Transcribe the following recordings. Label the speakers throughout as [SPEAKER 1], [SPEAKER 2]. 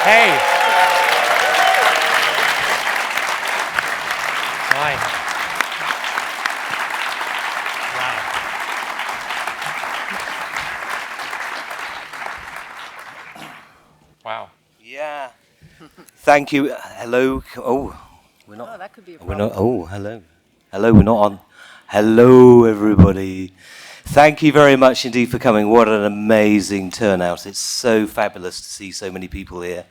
[SPEAKER 1] Hey. Hi. Wow.
[SPEAKER 2] Yeah. Thank you. Hello. Oh, we're not.
[SPEAKER 3] Oh, that could be a
[SPEAKER 2] We're
[SPEAKER 3] problem.
[SPEAKER 2] not. Oh, hello. Hello. We're not on. Hello, everybody. Thank you very much indeed for coming. What an amazing turnout! It's so fabulous to see so many people here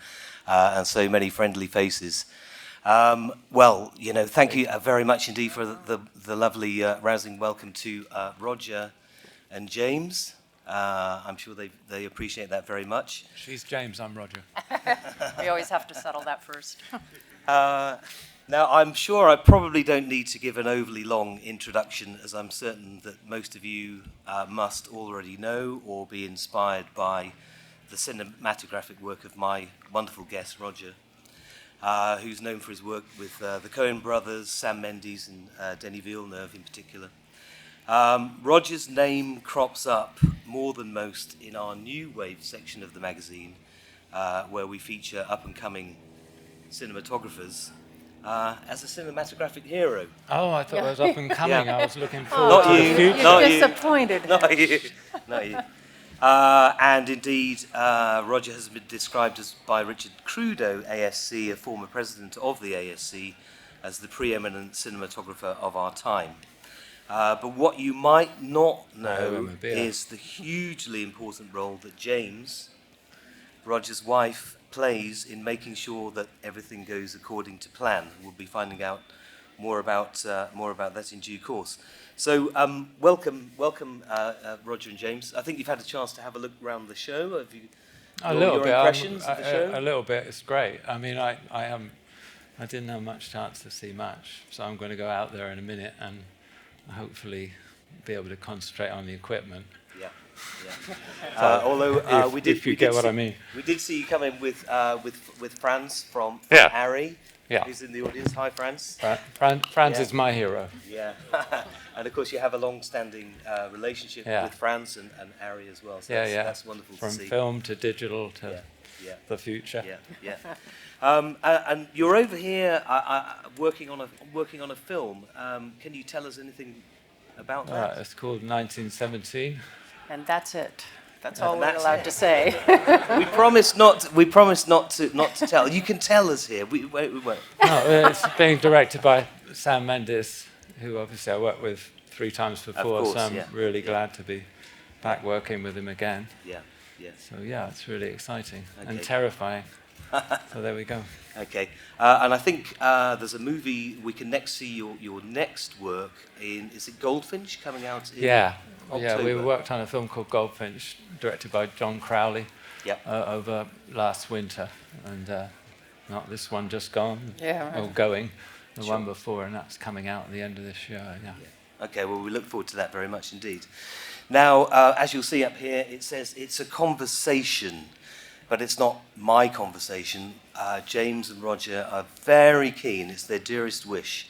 [SPEAKER 2] and so many friendly faces. Well, thank you very much indeed for the lovely, rousing welcome to Roger and James. I'm sure they appreciate that very much.
[SPEAKER 1] She's James, I'm Roger.
[SPEAKER 3] We always have to settle that first.
[SPEAKER 2] Now, I'm sure I probably don't need to give an overly long introduction, as I'm certain that most of you must already know or be inspired by the cinematographic work of my wonderful guest, Roger, who's known for his work with the Coen brothers, Sam Mendes, and Denis Villeneuve in particular. Roger's name crops up more than most in our New Wave section of the magazine, where we feature up-and-coming cinematographers as a cinematographic hero.
[SPEAKER 1] Oh, I thought it was up and coming.
[SPEAKER 2] Yeah.
[SPEAKER 1] I was looking
[SPEAKER 2] Not
[SPEAKER 1] forward to
[SPEAKER 2] you,
[SPEAKER 1] the future.
[SPEAKER 2] not
[SPEAKER 3] You're
[SPEAKER 2] you.
[SPEAKER 3] disappointed.
[SPEAKER 2] Not you, not you. And indeed, Roger has been described by Richard Crudo, ASC, a former president of the ASC, as the preeminent cinematographer of our time. But what you might not know is the hugely important role that James, Roger's wife, plays in making sure that everything goes according to plan. We'll be finding out more about that in due course. So welcome, Roger and James. I think you've had a chance to have a look around the show. Have you? Your impressions of the show?
[SPEAKER 1] A little bit. It's great. I mean, I didn't have much chance to see much, so I'm going to go out there in a minute and hopefully be able to concentrate on the equipment.
[SPEAKER 2] Yeah. Although we did see you come in with Franz from Harry, who's in the audience. Hi, Franz.
[SPEAKER 1] Franz is my hero.
[SPEAKER 2] Yeah, and of course you have a long-standing relationship with Franz and Harry as well. So that's wonderful to see.
[SPEAKER 1] From film to digital to the future.
[SPEAKER 2] Yeah. And you're over here working on a film. Can you tell us anything about that?
[SPEAKER 1] It's called 1917.
[SPEAKER 3] And that's it. That's all we're allowed to say.
[SPEAKER 2] We promise not to tell. You can tell us here. We won't.
[SPEAKER 1] No, it's being directed by Sam Mendes, who obviously I worked with 3 times before, so I'm really glad to be back working with him again.
[SPEAKER 2] Yeah.
[SPEAKER 1] So it's really exciting and terrifying. So there we go.
[SPEAKER 2] Okay, and I think there's a movie we can next see your next work in. Is it Goldfinch coming out in October?
[SPEAKER 1] Yeah, we worked on a film called Goldfinch, directed by John Crowley, over last winter, and not this one just gone, or going, the one before, and that's coming out at the end of this year. Yeah.
[SPEAKER 2] Okay, well we look forward to that very much indeed. Now, as you'll see up here, it says it's a conversation. But it's not my conversation. James and Roger are very keen, it's their dearest wish,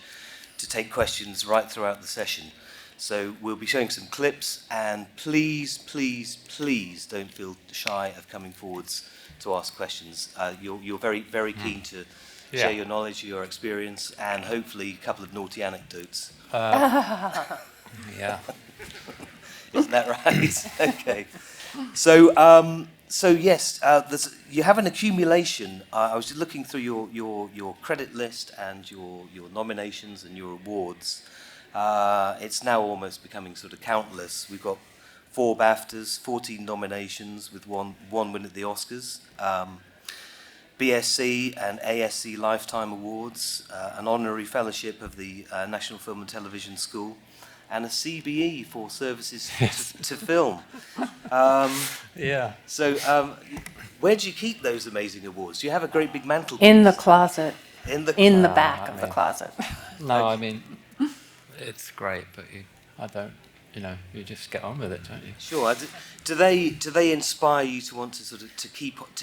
[SPEAKER 2] to take questions right throughout the session. So we'll be showing some clips, and please don't feel shy of coming forwards to ask questions. You're very, very keen to share your knowledge, your experience, and hopefully a couple of naughty anecdotes. Isn't that right? Okay. So yes, you have an accumulation. I was just looking through your credit list and your nominations and your awards. It's now almost becoming sort of countless. We've got 4 BAFTAs, 14 nominations with one win at the Oscars, BSC and ASC Lifetime Awards, an honorary fellowship of the National Film and Television School, and a CBE for services to film. So where do you keep those amazing awards? Do you have a great big mantelpiece?
[SPEAKER 3] In the closet.
[SPEAKER 2] In the
[SPEAKER 3] back of the closet.
[SPEAKER 1] No, I mean, it's great, but I don't, you just get on with it, don't you?
[SPEAKER 2] Sure. Do they inspire you to want to sort of to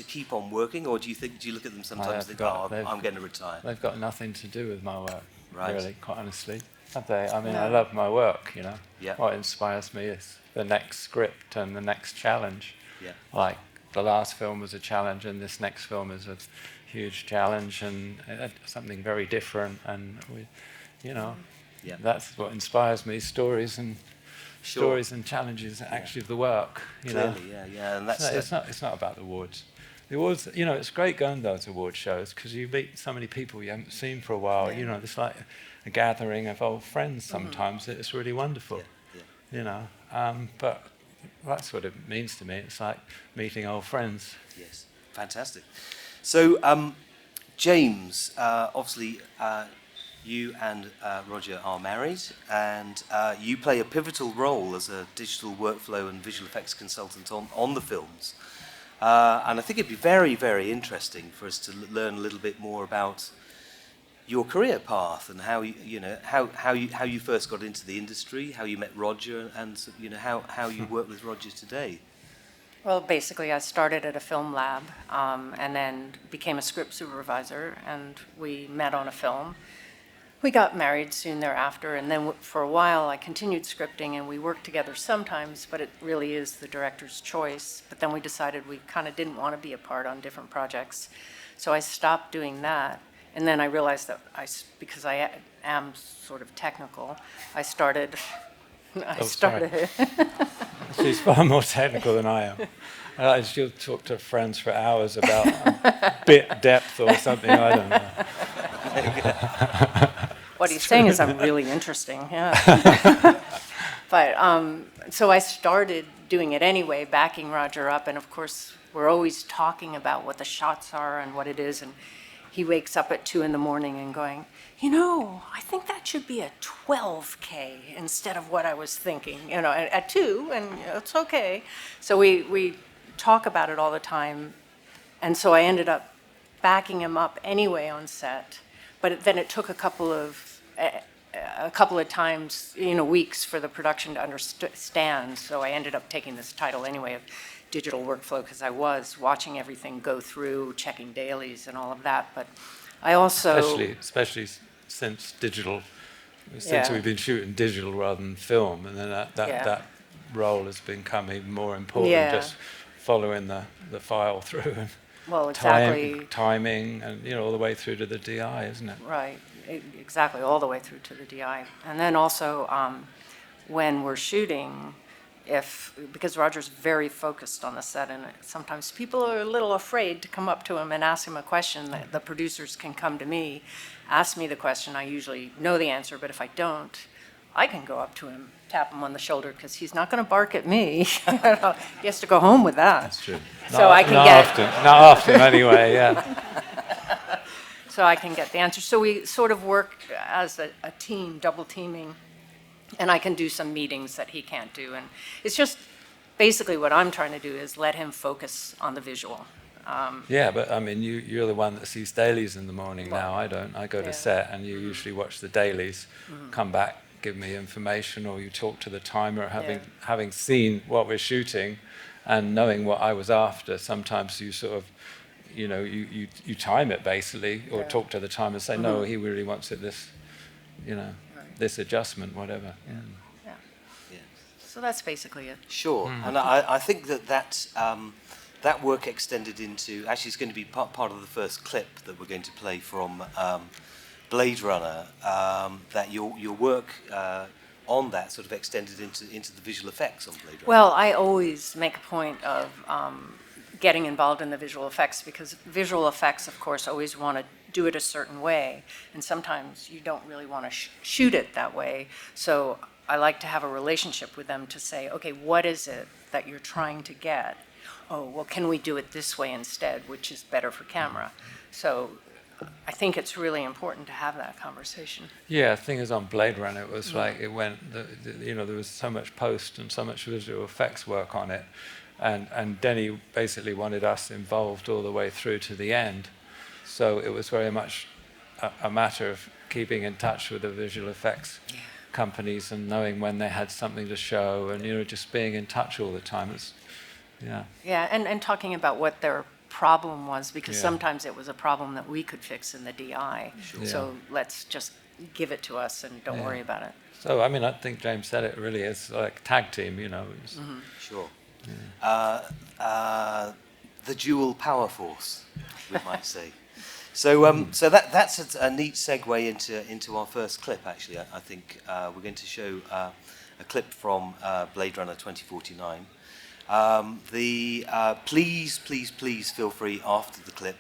[SPEAKER 2] keep on working, or do you look at them sometimes and think, I'm going to retire?
[SPEAKER 1] They've got nothing to do with my work,
[SPEAKER 2] right.
[SPEAKER 1] Really, quite honestly. Have they? I mean, I love my work,
[SPEAKER 2] Yeah.
[SPEAKER 1] What inspires me is the next script and the next challenge.
[SPEAKER 2] Yeah.
[SPEAKER 1] Like the last film was a challenge, and this next film is a huge challenge, and something very different. And that's what inspires me: stories and challenges. Actually, of the work.
[SPEAKER 2] Clearly, and that's
[SPEAKER 1] it's not about the awards. The awards, it's great going to those award shows because you meet so many people you haven't seen for a while.
[SPEAKER 2] Yeah.
[SPEAKER 1] It's like a gathering of old friends. Sometimes it's really wonderful. But that's what it means to me. It's like meeting old friends.
[SPEAKER 2] Yes, fantastic. So, James, obviously, you and Roger are married, and you play a pivotal role as a digital workflow and visual effects consultant on the films. And I think it'd be very, very interesting for us to learn a little bit more about your career path and how you first got into the industry, how you met Roger, and how you work with Roger today.
[SPEAKER 3] Well, basically, I started at a film lab and then became a script supervisor, and we met on a film. We got married soon thereafter, and then for a while I continued scripting, and we worked together sometimes, but it really is the director's choice. But then we decided we kind of didn't want to be apart on different projects. So I stopped doing that, and then I realized that because I am sort of technical, I started.
[SPEAKER 1] She's far more technical than I am. She'll talk to friends for hours about bit depth or something, I don't know.
[SPEAKER 3] What he's saying is I'm really interesting, yeah. But so I started doing it anyway, backing Roger up, and of course we're always talking about what the shots are and what it is, and he wakes up at 2 a.m. and going, I think that should be a 12K instead of what I was thinking, at 2, and it's okay. So we talk about it all the time, and so I ended up backing him up anyway on set. But then it took a couple of times, weeks for the production to understand. So I ended up taking this title anyway of digital workflow because I was watching everything go through, checking dailies and all of that. But I also
[SPEAKER 1] especially since we've been shooting digital rather than film, and then that role has become even more important. Just following the file through and.
[SPEAKER 3] Well, exactly.
[SPEAKER 1] Timing and, all the way through to the DI, isn't it?
[SPEAKER 3] Right, exactly, all the way through to the DI. And then also when we're shooting, because Roger's very focused on the set, and sometimes people are a little afraid to come up to him and ask him a question. The producers can come to me, ask me the question. I usually know the answer, but if I don't, I can go up to him, tap him on the shoulder, because he's not going to bark at me. He has to go home with that.
[SPEAKER 1] That's true. Not often anyway, yeah.
[SPEAKER 3] So I can get the answer. So we sort of work as a team, double teaming, and I can do some meetings that he can't do. And it's just basically what I'm trying to do is let him focus on the visual.
[SPEAKER 1] But I mean, you're the one that sees dailies in the morning now. I don't. I go to set, and you usually watch the dailies, come back, give me information, or you talk to the timer, having seen what we're shooting and knowing what I was after. Sometimes you sort of, you time it basically, or talk to the timer and say, no, he really wants it this, this adjustment, whatever.
[SPEAKER 3] Yeah. So that's basically it.
[SPEAKER 2] Sure, and I think that work extended into, actually it's going to be part of the first clip that we're going to play from Bladerunner, that your work on that sort of extended into the visual effects on Bladerunner.
[SPEAKER 3] Well, I always make a point of getting involved in the visual effects, because visual effects, of course, always want to do it a certain way, and sometimes you don't really want to shoot it that way. So I like to have a relationship with them to say, okay, what is it that you're trying to get? Oh, well, can we do it this way instead, which is better for camera? So I think it's really important to have that conversation.
[SPEAKER 1] Yeah, the thing is, on Bladerunner, it was like it went. There was so much post and so much visual effects work on it, and Denny basically wanted us involved all the way through to the end. So it was very much a matter of keeping in touch with the visual effects companies and knowing when they had something to show, and just being in touch all the time.
[SPEAKER 3] And talking about what their problem was, because sometimes it was a problem that we could fix in the DI. Sure. So let's just give it to us and don't worry about it.
[SPEAKER 1] So I mean, I think James said it really is like tag team,
[SPEAKER 2] Sure. Yeah. the dual power force, we might say. So that's a neat segue into our first clip. Actually, I think we're going to show a clip from Blade Runner 2049. Please feel free after the clip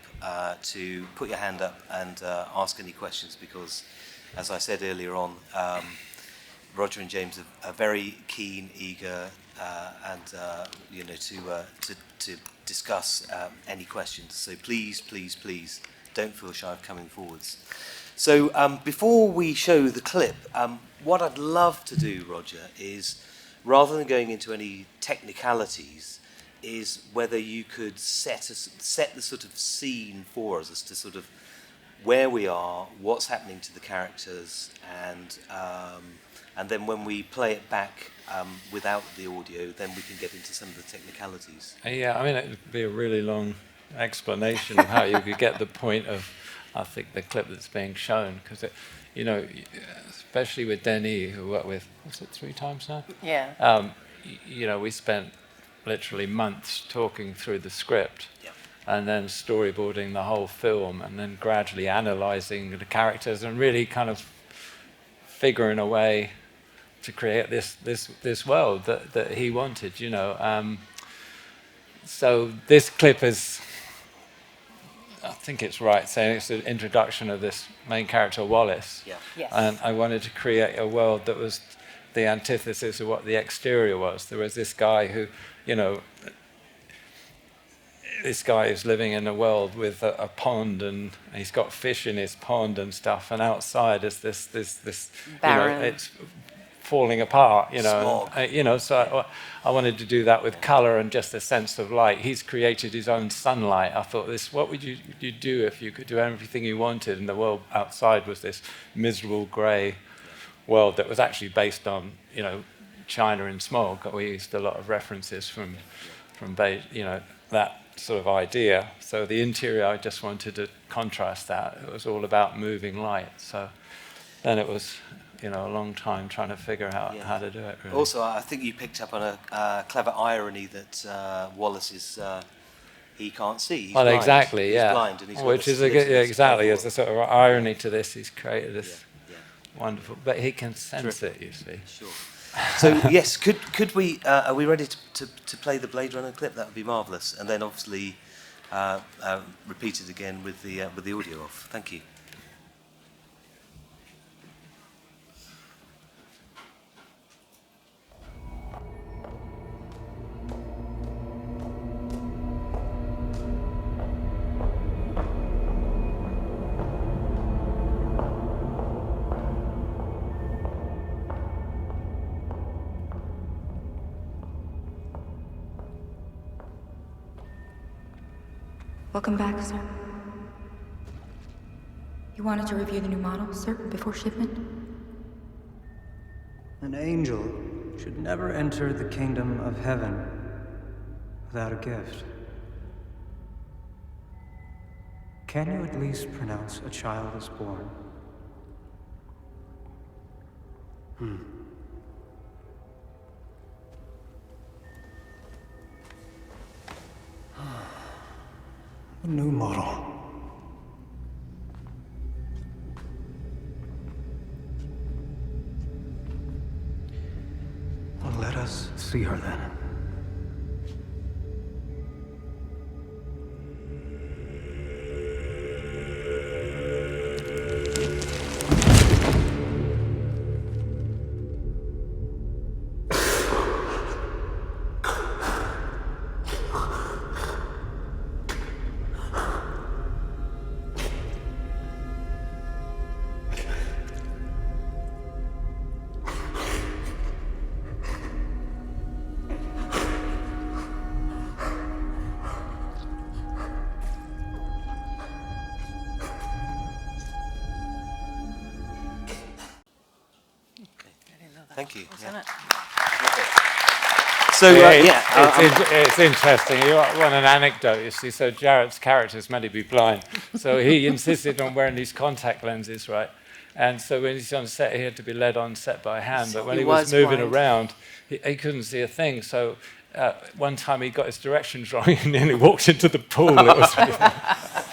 [SPEAKER 2] to put your hand up and ask any questions, because, as I said earlier on, Roger and James are very keen, eager, and to discuss any questions. So please don't feel shy of coming forwards. So before we show the clip, what I'd love to do, Roger, is, rather than going into any technicalities, is whether you could set the sort of scene for us as to sort of where we are, what's happening to the characters, and then when we play it back without the audio, then we can get into some of the technicalities.
[SPEAKER 1] Yeah, I mean, it would be a really long explanation of how you could get the point of, I think, the clip that's being shown, because, especially with Denis, who we worked with, was it 3 times now?
[SPEAKER 3] Yeah.
[SPEAKER 1] We spent literally months talking through the script,
[SPEAKER 2] Yeah.
[SPEAKER 1] and then storyboarding the whole film, and then gradually analysing the characters, and really kind of figuring a way to create this world that he wanted, So this clip is, I think it's right saying it's an introduction of this main character, Wallace.
[SPEAKER 2] Yeah.
[SPEAKER 3] Yes.
[SPEAKER 1] And I wanted to create a world that was the antithesis of what the exterior was. There was this guy who, this guy is living in a world with a pond, and he's got fish in his pond and stuff, and outside is this
[SPEAKER 3] barren.
[SPEAKER 1] It's falling apart,
[SPEAKER 2] Smog.
[SPEAKER 1] So I wanted to do that with colour and just a sense of light. He's created his own sunlight. I thought, what would you do if you could do everything you wanted, and the world outside was this miserable grey world that was actually based on, China and smog. We used a lot of references from that sort of idea. So the interior, I just wanted to contrast that. It was all about moving light. So then it was, a long time trying to figure out how to do it, really.
[SPEAKER 2] Also, I think you picked up on a clever irony that Wallace is, he can't see. He's blind.
[SPEAKER 1] Exactly, yeah.
[SPEAKER 2] He's blind, and he's got
[SPEAKER 1] Which
[SPEAKER 2] this
[SPEAKER 1] is, exactly, as a sort of irony to this, he's created this wonderful, but he can sense it, you see.
[SPEAKER 2] Sure. So, yes, could we, are we ready to play the Blade Runner clip? That would be marvellous. And then, obviously, repeat it again with the audio off. Thank you.
[SPEAKER 4] Welcome back, sir. You wanted to review the new model, sir, before shipment?
[SPEAKER 5] An angel should never enter the kingdom of heaven without a gift. Can you at least pronounce a child is born? A new model. Well, let us see her then. Thank you.
[SPEAKER 3] Wasn't it?
[SPEAKER 2] So,
[SPEAKER 1] It's interesting. You want an anecdote, you see. So Jarrett's character is meant to be blind. So he insisted on wearing these contact lenses, right? And so when he's on set, he had to be led on set by hand. But when he was moving
[SPEAKER 3] blind.
[SPEAKER 1] around, he couldn't see a thing. So one time he got his directions wrong and nearly walked into the pool. It was really,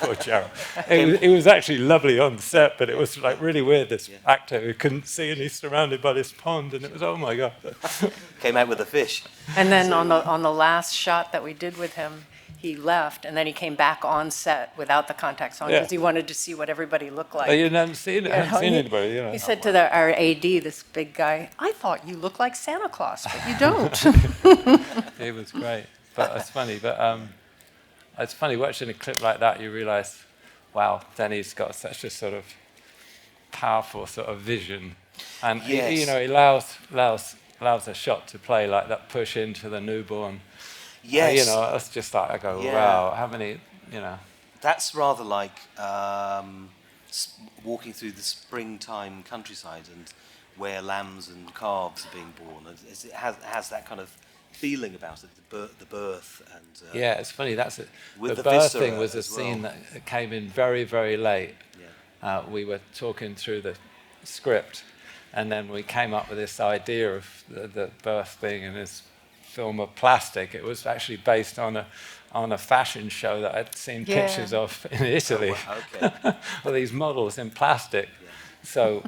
[SPEAKER 1] poor Jarrett. It was actually lovely on set, but it was like really weird. This actor who couldn't see, and he's surrounded by this pond, and it was, oh my God.
[SPEAKER 2] Came out with a fish.
[SPEAKER 3] And then on the last shot that we did with him, he left, and then he came back on set without the contacts on because he wanted to see what everybody looked like.
[SPEAKER 1] You hadn't seen anybody, you know.
[SPEAKER 3] He said to our AD, this big guy, "I thought you looked like Santa Claus, but you don't."
[SPEAKER 1] It was great, but it's funny. But it's funny watching a clip like that. You realise, wow, Denny's got such a sort of powerful sort of vision, and he allows a shot to play like that, push into the newborn.
[SPEAKER 2] Yes.
[SPEAKER 1] You know, it's just like, I go, wow, how many, you know.
[SPEAKER 2] That's rather like walking through the springtime countryside and where lambs and calves are being born. It has that kind of feeling about it, the birth. And
[SPEAKER 1] yeah, it's funny, that's it.
[SPEAKER 2] With
[SPEAKER 1] the
[SPEAKER 2] the
[SPEAKER 1] birth
[SPEAKER 2] viscera
[SPEAKER 1] thing was a scene that came in very, very late. Yeah. We were talking through the script, and then we came up with this idea of the birth thing in this film of plastic. It was actually based on a fashion show that I'd seen pictures of in Italy.
[SPEAKER 2] Oh, okay.
[SPEAKER 1] Well, these models in plastic. Yeah. So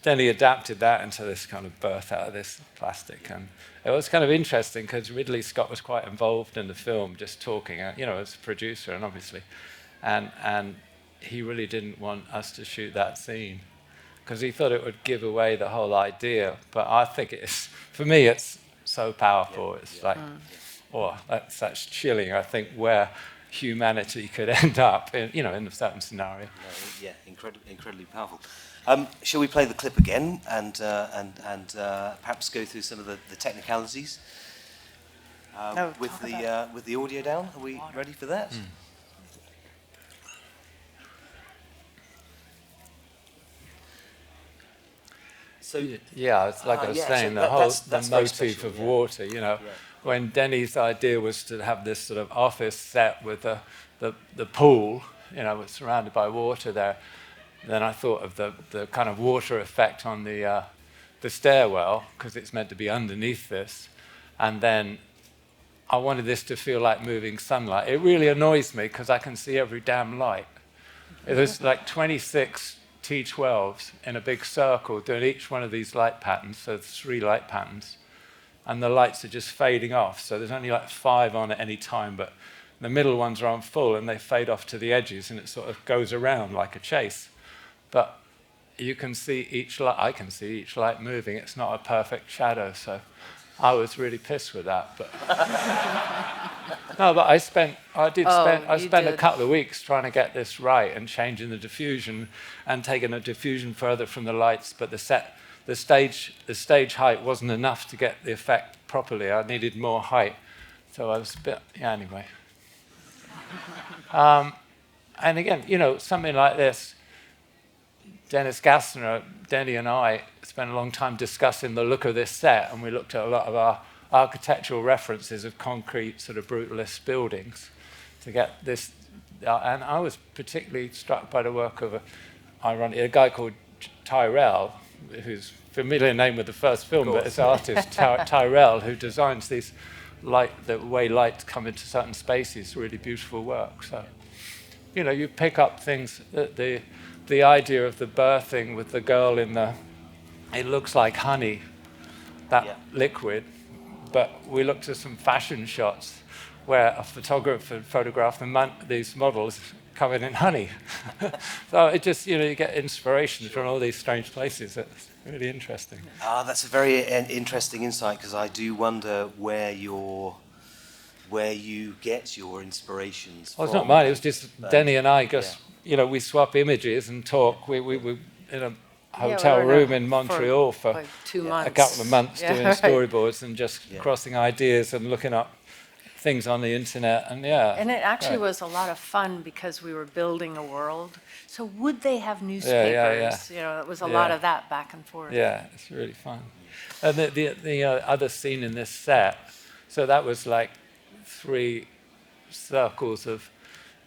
[SPEAKER 1] then he adapted that into this kind of birth out of this plastic, and it was kind of interesting because Ridley Scott was quite involved in the film, just talking, you know, as a producer, and obviously, and he really didn't want us to shoot that scene because he thought it would give away the whole idea. But I think it's, for me, it's so powerful. It's like, oh, that's chilling. I think where humanity could end up in, you know, in a certain scenario.
[SPEAKER 2] Yeah, incredibly powerful. Shall we play the clip again and perhaps go through some of the technicalities with the audio down? Are we ready for that? So
[SPEAKER 1] yeah, it's like I was saying,
[SPEAKER 2] so
[SPEAKER 1] the motif of water. You know, when Denny's idea was to have this sort of office set with the pool, you know, surrounded by water there. Then I thought of the kind of water effect on the stairwell, because it's meant to be underneath this. And then I wanted this to feel like moving sunlight. It really annoys me because I can see every damn light. There's like 26 T12s in a big circle doing each one of these light patterns, so 3 light patterns. And the lights are just fading off. So there's only like 5 on at any time, but the middle ones are on full and they fade off to the edges, and it sort of goes around like a chase. But you can see each light, I can see each light moving. It's not a perfect shadow, so I was really pissed with that. But no, but I spent a couple of weeks trying to get this right and changing the diffusion and taking the diffusion further from the lights. But the stage height wasn't enough to get the effect properly. I needed more height, so I was a bit, anyway. And again, you know, something like this. Dennis Gassner, Denny and I spent a long time discussing the look of this set, and we looked at a lot of our architectural references of concrete sort of brutalist buildings to get this. And I was particularly struck by the work of a guy called Tyrell, who's a familiar name with the first film, but it's artist Tyrell, who designs these the way lights come into certain spaces, really beautiful work. So, you know, you pick up things that the idea of the birthing with the girl it looks like honey, that liquid, but we looked at some fashion shots where a photographer photographed these models covered in honey. So it just, you know, you get inspiration from all these strange places. It's really interesting.
[SPEAKER 2] That's a very interesting insight, because I do wonder where you get your inspirations from.
[SPEAKER 1] Well, it's not mine, it was just Denny and I just... You know, we swap images and talk. We in a hotel room in Montreal for
[SPEAKER 3] like 2 months.
[SPEAKER 1] A couple of months doing storyboards and just crossing ideas and looking up things on the internet. And
[SPEAKER 3] and it actually was a lot of fun because we were building a world. So would they have newspapers? You know, it was a lot of that back and forth.
[SPEAKER 1] Yeah, it's really fun. And the other scene in this set, so that was like 3 circles of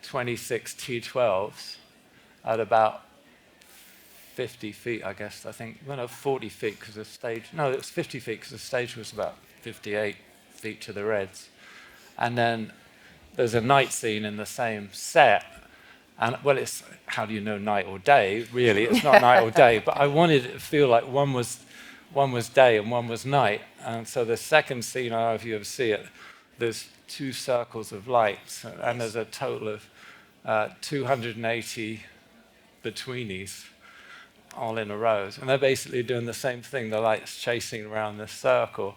[SPEAKER 1] 26 T12s at about 50 feet, I guess. I think, 40 feet because the stage... No, it was 50 feet because the stage was about 58 feature the reds. And then there's a night scene in the same set. And, well, it's, how do you know night or day? Really, it's not night or day. But I wanted it to feel like one was day and one was night. And so the second scene, I don't know if you ever see it, there's 2 circles of lights. And there's a total of 280 betweenies all in a row. And they're basically doing the same thing. The light's chasing around this circle.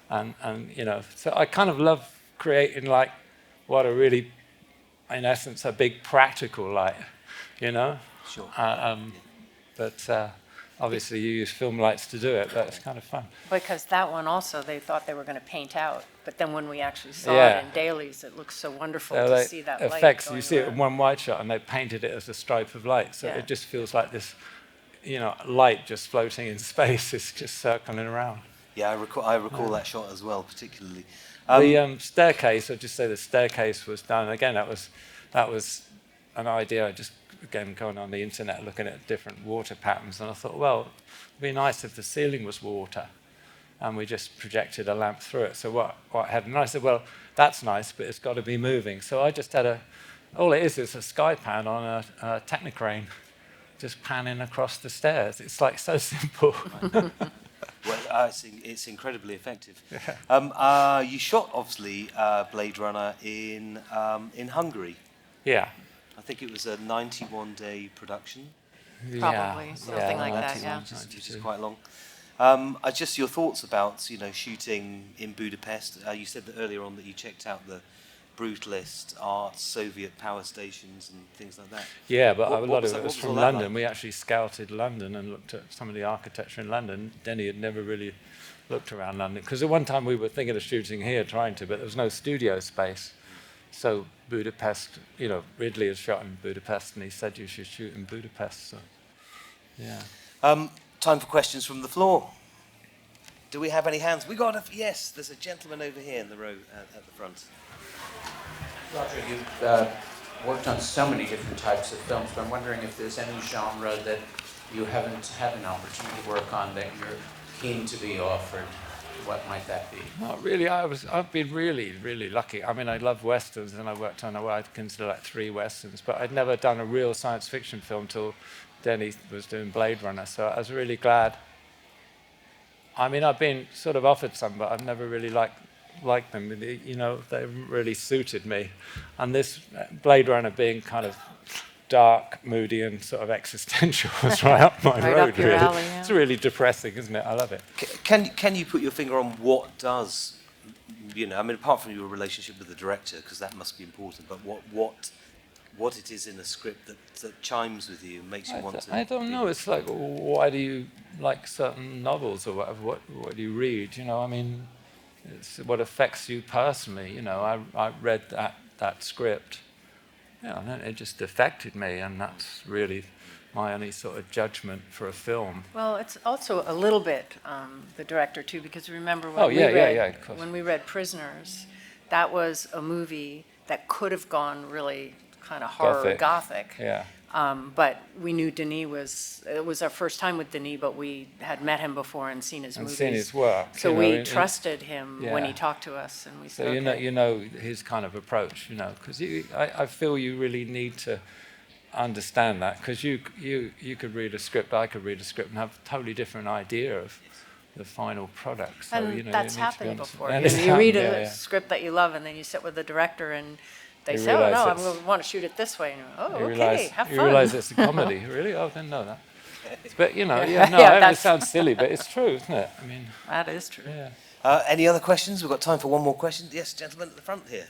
[SPEAKER 1] And you know, so I kind of love creating like what are really, in essence, a big practical light, you know?
[SPEAKER 2] Sure.
[SPEAKER 1] But obviously you use film lights to do it, but it's kind of fun.
[SPEAKER 3] Because that one also, they thought they were going to paint out. But then when we actually saw
[SPEAKER 1] Yeah.
[SPEAKER 3] it in dailies, it looks so wonderful
[SPEAKER 1] So
[SPEAKER 3] to see that light
[SPEAKER 1] effects,
[SPEAKER 3] going
[SPEAKER 1] you see it in
[SPEAKER 3] around.
[SPEAKER 1] one wide shot and they painted it as a stripe of light. So
[SPEAKER 3] Yeah.
[SPEAKER 1] it just feels like this, you know, light just floating in space. It's just circling around.
[SPEAKER 2] Yeah, I recall that shot as well, particularly.
[SPEAKER 1] The staircase, I'd just say the staircase was done. Again, that was an idea. I just, again, going on the internet, looking at different water patterns. And I thought, well, it'd be nice if the ceiling was water. And we just projected a lamp through it. So what had, and I said, well, that's nice, but it's got to be moving. So I just had all it is a sky pan on a Technicrane, just panning across the stairs. It's like so simple.
[SPEAKER 2] Well, it's incredibly effective. Yeah. You shot, obviously, Blade Runner in Hungary.
[SPEAKER 1] Yeah.
[SPEAKER 2] I think it was a 91-day production.
[SPEAKER 3] Probably, something like that, yeah.
[SPEAKER 2] Which is quite long. Just your thoughts about, you know, shooting in Budapest. You said that earlier on that you checked out the brutalist art, Soviet power stations and things like that.
[SPEAKER 1] Yeah, but a lot of it was
[SPEAKER 2] was
[SPEAKER 1] from
[SPEAKER 2] all that
[SPEAKER 1] London.
[SPEAKER 2] like?
[SPEAKER 1] We actually scouted London and looked at some of the architecture in London. Denny had never really looked around London. Because at one time we were thinking of shooting here, trying to, but there was no studio space. So Budapest, you know, Ridley has shot in Budapest and he said you should shoot in Budapest. So, yeah.
[SPEAKER 2] Time for questions from the floor. Do we have any hands? Yes, there's a gentleman over here in the row at the front.
[SPEAKER 6] Roger, you've worked on so many different types of films, but I'm wondering if there's any genre that you haven't had an opportunity to work on that you're keen to be offered. What might that be?
[SPEAKER 1] Not really. I've been really, really lucky. I mean, I love westerns, and I worked on what I'd consider like 3 westerns, but I'd never done a real science fiction film till Denny was doing Blade Runner, so I was really glad. I mean, I've been sort of offered some, but I've never really liked them. You know, they haven't really suited me. And this Blade Runner being kind of dark, moody, and sort of existential was right up my
[SPEAKER 3] Right
[SPEAKER 1] road,
[SPEAKER 3] up your
[SPEAKER 1] really.
[SPEAKER 3] alley, yeah.
[SPEAKER 1] It's really depressing, isn't it? I love it.
[SPEAKER 2] Can you put your finger on what does, you know, I mean, apart from your relationship with the director, because that must be important, but what it is in a script that chimes with you and makes you want to...
[SPEAKER 1] I don't know. It's like, why do you like certain novels or whatever? What do you read? You know, I mean, it's what affects you personally. You know, I read that script, yeah, and it just affected me, and that's really my only sort of judgment for a film.
[SPEAKER 3] Well, it's also a little bit the director too, because remember when
[SPEAKER 1] of course.
[SPEAKER 3] when we read Prisoners, that was a movie that could have gone really kind of horror gothic.
[SPEAKER 1] Yeah.
[SPEAKER 3] But we knew it was our first time with Denis, but we had met him before and seen his movies.
[SPEAKER 1] Seen his work.
[SPEAKER 3] So
[SPEAKER 1] you know,
[SPEAKER 3] we trusted him when
[SPEAKER 1] yeah.
[SPEAKER 3] he talked to us, and we said,
[SPEAKER 1] So
[SPEAKER 3] okay.
[SPEAKER 1] you know his kind of approach, you know, because I feel you really need to understand that, because you could read a script, I could read a script and have a totally different idea of the final product. So,
[SPEAKER 3] And
[SPEAKER 1] you know,
[SPEAKER 3] that's
[SPEAKER 1] you need to
[SPEAKER 3] happened before.
[SPEAKER 1] And
[SPEAKER 3] You
[SPEAKER 1] it's
[SPEAKER 3] read
[SPEAKER 1] happened,
[SPEAKER 3] a script that you love, and then you sit with the director, and they
[SPEAKER 1] You
[SPEAKER 3] say, "Oh
[SPEAKER 1] realise
[SPEAKER 3] no, I'm
[SPEAKER 1] it's-
[SPEAKER 3] going to want to shoot it this way." And you're, "Oh,
[SPEAKER 1] You
[SPEAKER 3] okay,
[SPEAKER 1] realise,
[SPEAKER 3] have fun."
[SPEAKER 1] you realise it's a comedy. Really? Oh, I didn't know that. But, you know,
[SPEAKER 3] Yeah,
[SPEAKER 1] I know it
[SPEAKER 3] that's-
[SPEAKER 1] sounds silly, but it's true, isn't it? I mean,
[SPEAKER 3] That is true.
[SPEAKER 1] yeah.
[SPEAKER 2] Any other questions? We've got time for one more question. Yes, gentleman at the front here.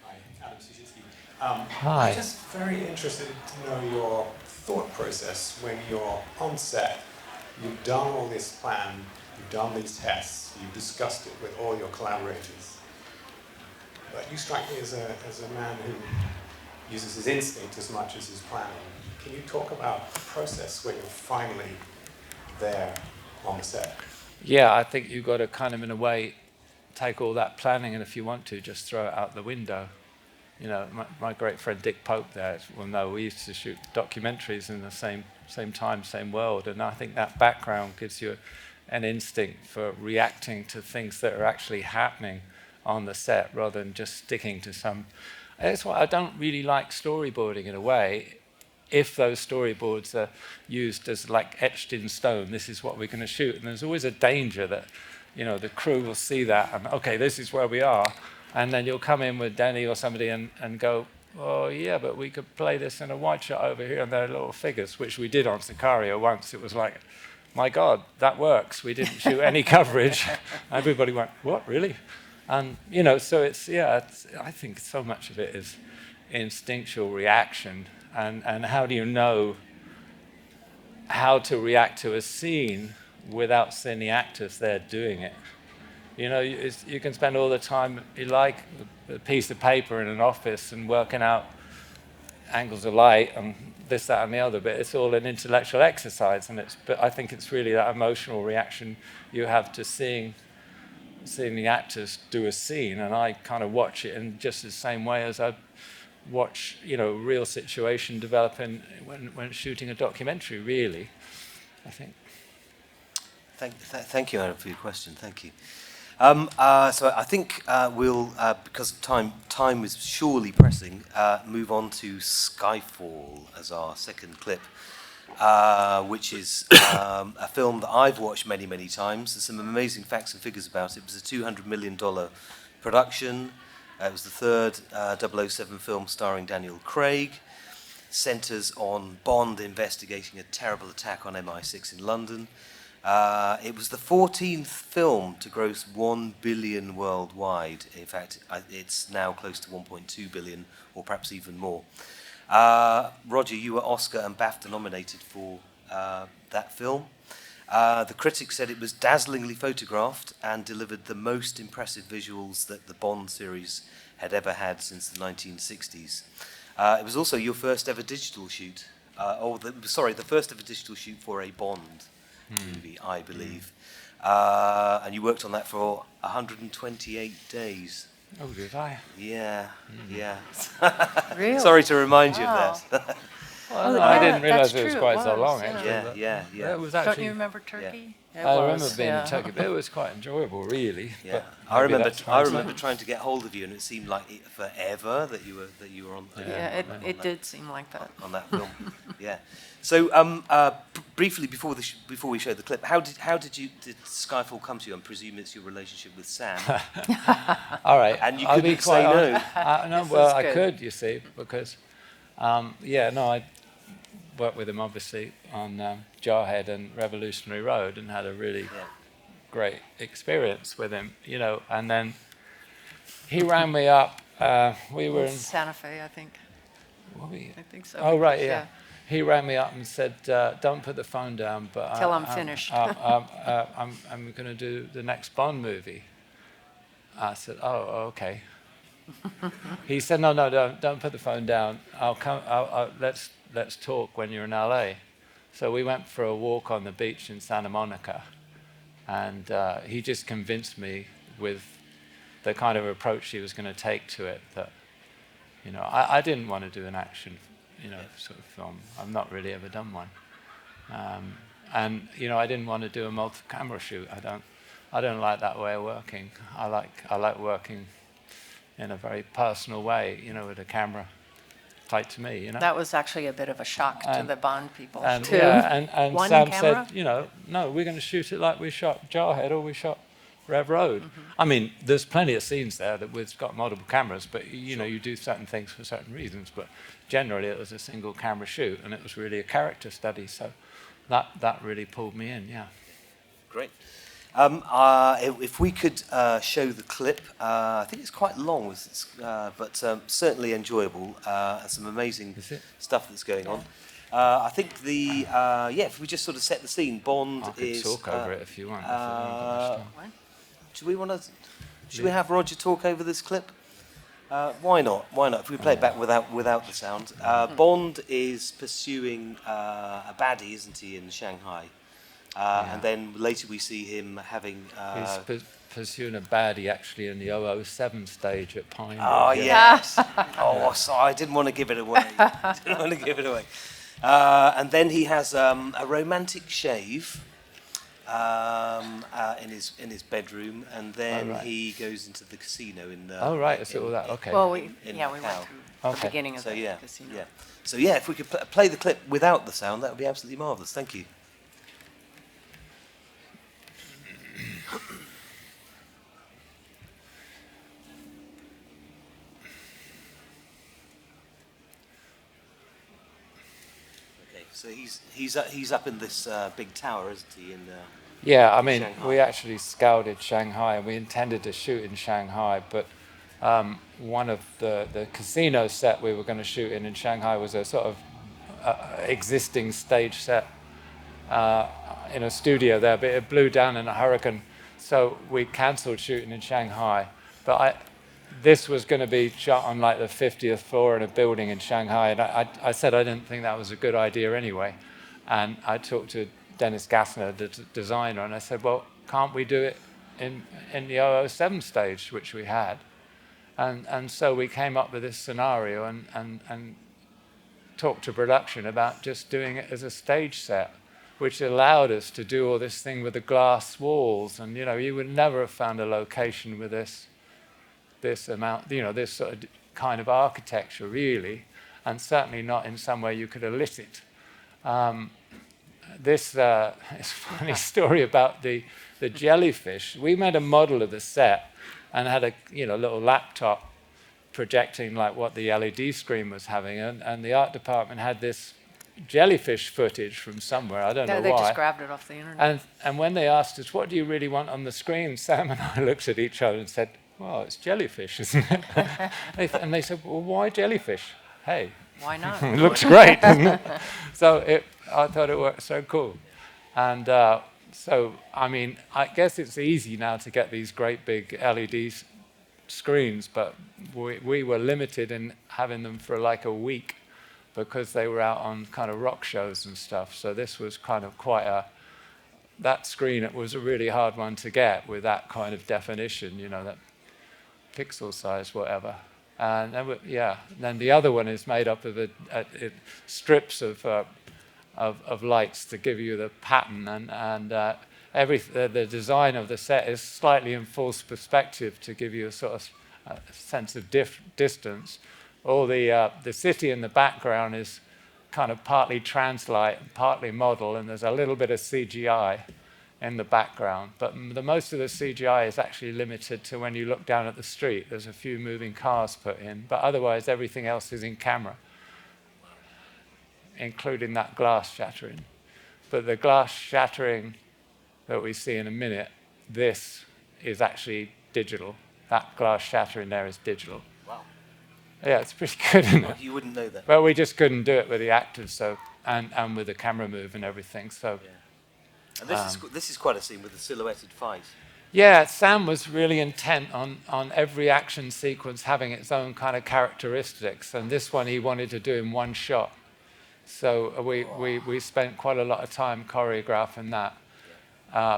[SPEAKER 7] Hi, Adam Szyszewski.
[SPEAKER 1] Hi.
[SPEAKER 7] I'm just very interested to know your thought process when you're on set. You've done all this plan, you've done these tests, you've discussed it with all your collaborators. But you strike me as a man who uses his instinct as much as his planning. Can you talk about the process when you're finally there on the set?
[SPEAKER 1] Yeah, I think you've got to kind of, in a way, take all that planning, and if you want to, just throw it out the window. You know, my great friend Dick Pope there will know we used to shoot documentaries in the same time, same world, and I think that background gives you an instinct for reacting to things that are actually happening on the set rather than just sticking to some. That's why I don't really like storyboarding in a way. If those storyboards are used as like etched in stone, this is what we're going to shoot, and there's always a danger that, you know, the crew will see that and okay, this is where we are, and then you'll come in with Danny or somebody and go, oh yeah, but we could play this in a wide shot over here and there are little figures, which we did on Sicario once. It was like, my God, that works. We didn't shoot any coverage. Everybody went, what, really? And, you know, so I think so much of it is instinctual reaction. And how do you know how to react to a scene without seeing the actors there doing it? You know, you can spend all the time you like a piece of paper in an office and working out angles of light and this, that, and the other, but it's all an intellectual exercise. But I think it's really that emotional reaction you have to seeing the actors do a scene, and I kind of watch it in just the same way as I watch, you know, real situation developing when shooting a documentary, really, I think.
[SPEAKER 2] Thank you, Aaron, for your question. Thank you. So I think we'll, because time is surely pressing, move on to Skyfall as our second clip, which is a film that I've watched many, many times. There's some amazing facts and figures about it. It was a $200 million production. It was the third 007 film starring Daniel Craig. Centres on Bond investigating a terrible attack on MI6 in London. It was the 14th film to gross $1 billion worldwide. In fact, it's now close to $1.2 billion, or perhaps even more. Roger, you were Oscar and BAFTA nominated for that film. The critics said it was dazzlingly photographed and delivered the most impressive visuals that the Bond series had ever had since the 1960s. It was also your first ever digital shoot, the first ever digital shoot for a Bond movie, I believe. And you worked on that for 128 days.
[SPEAKER 1] Oh, did I?
[SPEAKER 2] Yeah, yeah.
[SPEAKER 3] Really?
[SPEAKER 2] Sorry to remind you of that.
[SPEAKER 1] Well, I didn't realise it was
[SPEAKER 3] true,
[SPEAKER 1] quite
[SPEAKER 3] it
[SPEAKER 1] so
[SPEAKER 3] was,
[SPEAKER 1] long,
[SPEAKER 3] yeah.
[SPEAKER 1] actually.
[SPEAKER 2] Yeah.
[SPEAKER 1] It was
[SPEAKER 3] Don't
[SPEAKER 1] actually,
[SPEAKER 3] you remember Turkey?
[SPEAKER 1] I remember being in Turkey, but it was quite enjoyable, really.
[SPEAKER 2] Yeah,
[SPEAKER 1] But
[SPEAKER 2] I
[SPEAKER 1] maybe
[SPEAKER 2] remember.
[SPEAKER 1] that's
[SPEAKER 2] I
[SPEAKER 1] translated.
[SPEAKER 2] remember trying to get hold of you, and it seemed like forever that you were on.
[SPEAKER 3] Yeah, it did seem like that.
[SPEAKER 2] On that film. Yeah. So briefly before we show the clip, how did Skyfall come to you? I presume it's your relationship with Sam.
[SPEAKER 1] All right.
[SPEAKER 2] And you
[SPEAKER 1] I'll
[SPEAKER 2] couldn't
[SPEAKER 1] be quite
[SPEAKER 2] say
[SPEAKER 1] honest.
[SPEAKER 2] no.
[SPEAKER 1] No, well,
[SPEAKER 3] is
[SPEAKER 1] I
[SPEAKER 3] good.
[SPEAKER 1] could, you see, because, I worked with him, obviously, on Jarhead and Revolutionary Road and had a really great experience with him, you know, and then he rang me up. We were in...
[SPEAKER 3] Santa Fe, I think.
[SPEAKER 1] Were we?
[SPEAKER 3] I think so.
[SPEAKER 1] Oh, right, yeah. He rang me up and said, don't put the phone down, but...
[SPEAKER 3] Till I'm finished.
[SPEAKER 1] I'm going to do the next Bond movie. I said, oh, okay. He said, no, don't put the phone down. I'll come. Let's talk when you're in LA. So we went for a walk on the beach in Santa Monica, and he just convinced me with the kind of approach he was going to take to it that, you know, I didn't want to do an action, you know, sort of film. I've not really ever done one, and you know, I didn't want to do a multi-camera shoot. I don't like that way of working. I like working in a very personal way, you know, with a camera tight to me, you know.
[SPEAKER 3] That was actually a bit of a shock to the Bond people, too.
[SPEAKER 1] Yeah, and
[SPEAKER 3] One
[SPEAKER 1] Sam
[SPEAKER 3] camera?
[SPEAKER 1] said, you know, no, we're going to shoot it like we shot Jarhead or we shot Rev Road. I mean, there's plenty of scenes there that we've got multiple cameras, but, you know, you do certain things for certain reasons, but generally it was a single camera shoot, and it was really a character study, so that really pulled me in, yeah.
[SPEAKER 2] Great. If we could show the clip, I think it's quite long, but certainly enjoyable. Some amazing stuff that's going on. I think if we just sort of set the scene, Bond
[SPEAKER 1] I could
[SPEAKER 2] is.
[SPEAKER 1] talk over it if you want.
[SPEAKER 2] Should we have Roger talk over this clip? Why not? Why not? If we play it back without the sound. Bond is pursuing a baddie, isn't he, in Shanghai? And then later we see him having...
[SPEAKER 1] He's pursuing a baddie actually in the 007 stage at Pine.
[SPEAKER 2] Oh, yes. Oh, sorry, I didn't want to give it away. And then he has a romantic shave in his bedroom, and then he goes into the casino in.
[SPEAKER 1] I see all that. Okay.
[SPEAKER 3] Well, we went through the beginning of
[SPEAKER 2] so,
[SPEAKER 3] the casino.
[SPEAKER 2] Yeah. So yeah, if we could play the clip without the sound, that would be absolutely marvellous. Thank you. So he's up in this big tower, isn't he?
[SPEAKER 1] Yeah, I mean,
[SPEAKER 2] Shanghai.
[SPEAKER 1] we actually scouted Shanghai, and we intended to shoot in Shanghai, but one of the casino set we were going to shoot in Shanghai was a sort of existing stage set in a studio there, but it blew down in a hurricane, so we cancelled shooting in Shanghai. But this was going to be shot on like the 50th floor in a building in Shanghai, and I said I didn't think that was a good idea anyway. And I talked to Dennis Gassner, the designer, and I said, well, can't we do it in the 007 stage, which we had? And so we came up with this scenario and talked to production about just doing it as a stage set, which allowed us to do all this thing with the glass walls. And, you would never have found a location with this amount, this sort of kind of architecture, really, and certainly not in somewhere you could elicit. This is a funny story about the jellyfish. We made a model of the set and had a little laptop projecting like what the LED screen was having, and the art department had this jellyfish footage from somewhere. I don't know why.
[SPEAKER 3] They just grabbed it off the internet.
[SPEAKER 1] And when they asked us, what do you really want on the screen, Sam and I looked at each other and said, well, it's jellyfish, isn't it? And they said, well, why jellyfish? Hey.
[SPEAKER 3] Why not?
[SPEAKER 1] It looks great, doesn't it? So I thought it worked so cool. And so, I mean, I guess it's easy now to get these great big LED screens, but we were limited in having them for like a week because they were out on kind of rock shows and stuff. So this was kind of that screen, it was a really hard one to get with that kind of definition, that pixel size, whatever. And then the other one is made up of strips of lights to give you the pattern, and the design of the set is slightly in false perspective to give you a sort of sense of distance. All the city in the background is kind of partly translight and partly model, and there's a little bit of CGI in the background, but the most of the CGI is actually limited to when you look down at the street. There's a few moving cars put in, but otherwise everything else is in camera, including that glass shattering. But the glass shattering that we see in a minute, this is actually digital. That glass shattering there is digital.
[SPEAKER 2] Wow.
[SPEAKER 1] Yeah, it's pretty good, isn't it?
[SPEAKER 2] You wouldn't know that.
[SPEAKER 1] Well, we just couldn't do it with the actors, and with the camera move and everything, so...
[SPEAKER 2] Yeah. And this is quite a scene with the silhouetted fight.
[SPEAKER 1] Yeah, Sam was really intent on every action sequence having its own kind of characteristics, and this one he wanted to do in one shot. So we spent quite a lot of time choreographing that.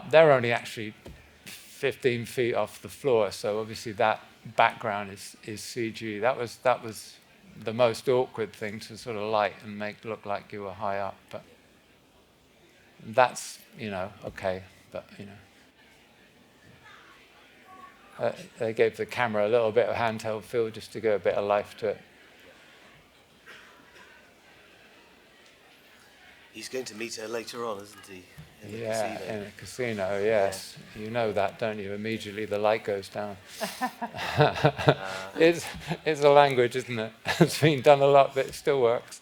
[SPEAKER 1] They're only actually 15 feet off the floor, so obviously that background is CG. That was the most awkward thing to sort of light and make look like you were high up, but that's, okay, but, they gave the camera a little bit of handheld feel just to give a bit of life to it.
[SPEAKER 2] He's going to meet her later on, isn't he? In the
[SPEAKER 1] casino. In a casino, yes. Yeah. You know that, don't you? Immediately the light goes down. It's a language, isn't it? It's been done a lot, but it still works.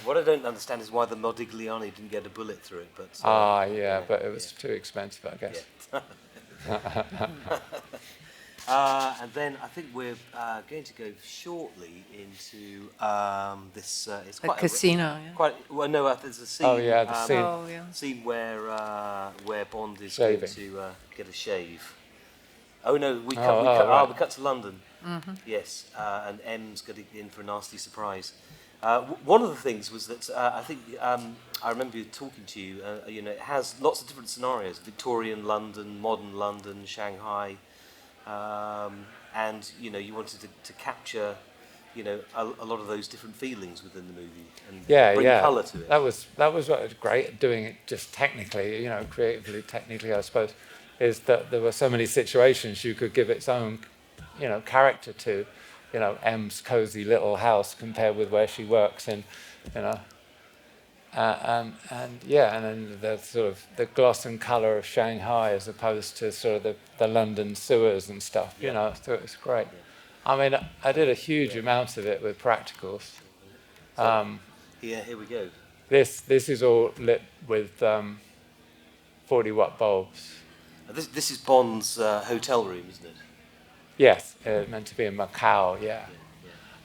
[SPEAKER 2] What I don't understand is why the Modigliani didn't get a bullet through it. But
[SPEAKER 1] but it was too expensive, I guess.
[SPEAKER 2] Yeah. And then I think we're going to go shortly into this. It's quite
[SPEAKER 3] a casino.
[SPEAKER 2] There's a scene.
[SPEAKER 1] Oh yeah, the scene.
[SPEAKER 2] Scene where Bond is
[SPEAKER 1] Shaving.
[SPEAKER 2] going to get a shave. Oh no, we cut to London.
[SPEAKER 3] Mm-hmm.
[SPEAKER 2] Yes, and M's getting in for a nasty surprise. One of the things was that I think I remember talking to you. It has lots of different scenarios: Victorian London, modern London, Shanghai, and you wanted to capture, a lot of those different feelings within the movie and bring colour to it.
[SPEAKER 1] That was what was great at doing it just technically, creatively, technically, I suppose, is that there were so many situations you could give its own, character to, M's cozy little house compared with where she works in, and then the sort of the gloss and colour of Shanghai as opposed to sort of the London sewers and stuff, so it was great. Yeah. I mean, I did a huge amount of it with practicals.
[SPEAKER 2] Here we go.
[SPEAKER 1] This is all lit with 40-watt bulbs.
[SPEAKER 2] This is Bond's hotel room, isn't it?
[SPEAKER 1] Yes, meant to be in Macau, yeah.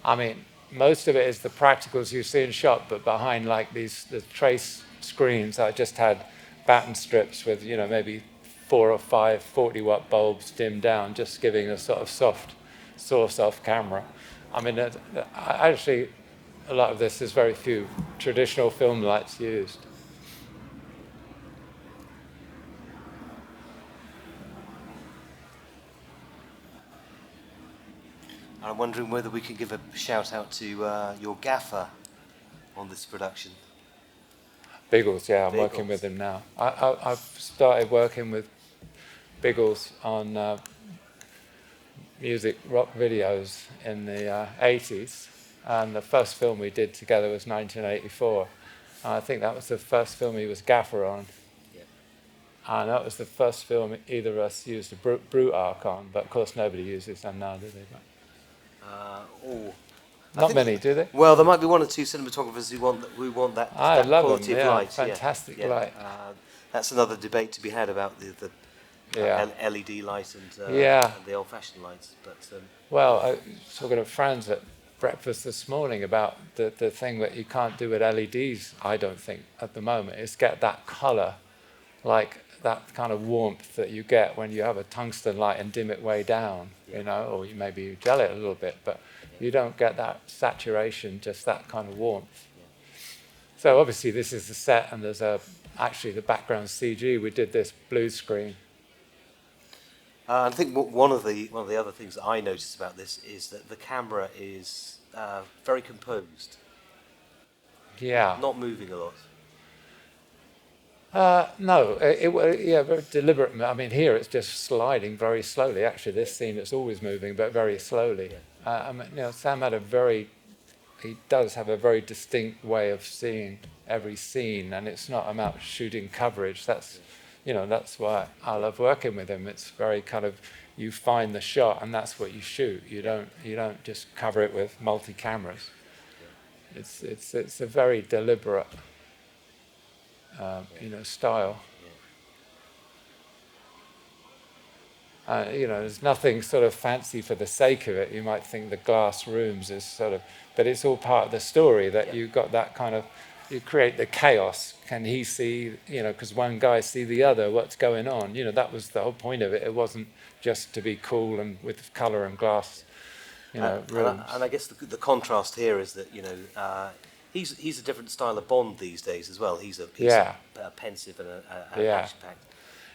[SPEAKER 1] I mean, most of it is the practicals you see in shot, but behind like the trace screens, I just had batten strips with, maybe 4 or 5 40-watt bulbs dimmed down, just giving a sort of soft source off camera. I mean, actually, a lot of this is very few traditional film lights used.
[SPEAKER 2] I'm wondering whether we can give a shout out to your gaffer on this production.
[SPEAKER 1] Biggles, yeah, I'm working with him now. I've started working with Biggles on music rock videos in the 80s, and the first film we did together was 1984. I think that was the first film he was gaffer on. Yeah. And that was the first film either of us used a brute arc on, but of course nobody uses them now, do they? Not many, do they?
[SPEAKER 2] Well, there might be 1 or 2 cinematographers who want that quality of light.
[SPEAKER 1] Fantastic light.
[SPEAKER 2] That's another debate to be had about the LED light and the old-fashioned lights. But
[SPEAKER 1] well, I was talking to Franz at breakfast this morning about the thing that you can't do with LEDs, I don't think, at the moment, is get that colour, like that kind of warmth that you get when you have a tungsten light and dim it way down, or maybe you gel it a little bit, but you don't get that saturation, just that kind of warmth. So obviously this is the set, and there's actually the background CG. We did this blue screen.
[SPEAKER 2] I think one of the other things that I noticed about this is that the camera is very composed.
[SPEAKER 1] Yeah.
[SPEAKER 2] Not moving a lot.
[SPEAKER 1] No, very deliberate. I mean, here it's just sliding very slowly. Actually, this scene it's always moving, but very slowly. Sam had he does have a very distinct way of seeing every scene, and it's not about shooting coverage. That's why I love working with him. It's very kind of, you find the shot and that's what you shoot. You don't just cover it with multi cameras. It's a very deliberate style. There's nothing sort of fancy for the sake of it. You might think the glass rooms is sort of, but it's all part of the story that you've got that kind of, you create the chaos. Can he see, because one guy see the other, what's going on? That was the whole point of it. It wasn't just to be cool and with colour and glass, rooms.
[SPEAKER 2] And I guess the contrast here is that, he's a different style of Bond these days as well. He's a pensive and action-packed.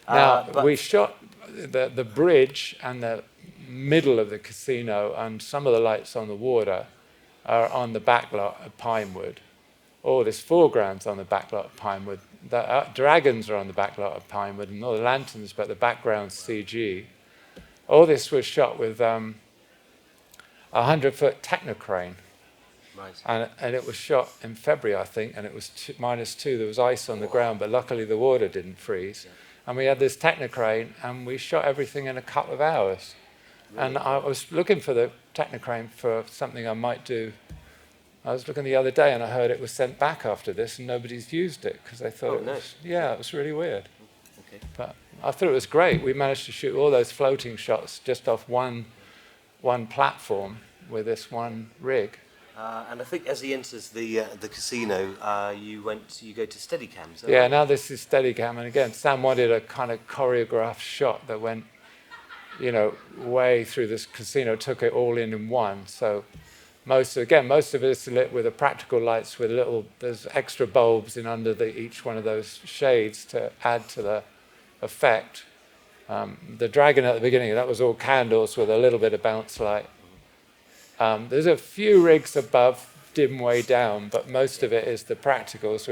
[SPEAKER 1] Now, we shot the bridge and the middle of the casino, and some of the lights on the water are on the backlot of Pinewood. All this foreground's on the backlot of Pinewood. The dragons are on the backlot of Pinewood, and all the lanterns, but the background's CG. All this was shot with a 100-foot Technocrane. Right. And it was shot in February, I think, and it was -2. There was ice on the ground, but luckily the water didn't freeze. Yeah. And we had this Technocrane, and we shot everything in a couple of hours. Really? And I was looking for the Technocrane for something I might do. I was looking the other day, and I heard it was sent back after this, and nobody's used it, because they thought it was really weird. Okay. But I thought it was great. We managed to shoot all those floating shots just off one platform with this one rig.
[SPEAKER 2] And I think as he enters the casino, you go to Steadicam.
[SPEAKER 1] Yeah, right? Now this is Steadicam, and again, Sam wanted a kind of choreographed shot that went, way through this casino, took it all in one. So most of it is lit with the practical lights with there's extra bulbs in under each one of those shades to add to the effect. The dragon at the beginning, that was all candles with a little bit of bounce light. There's a few rigs above, dim way down, but most of it is the practicals.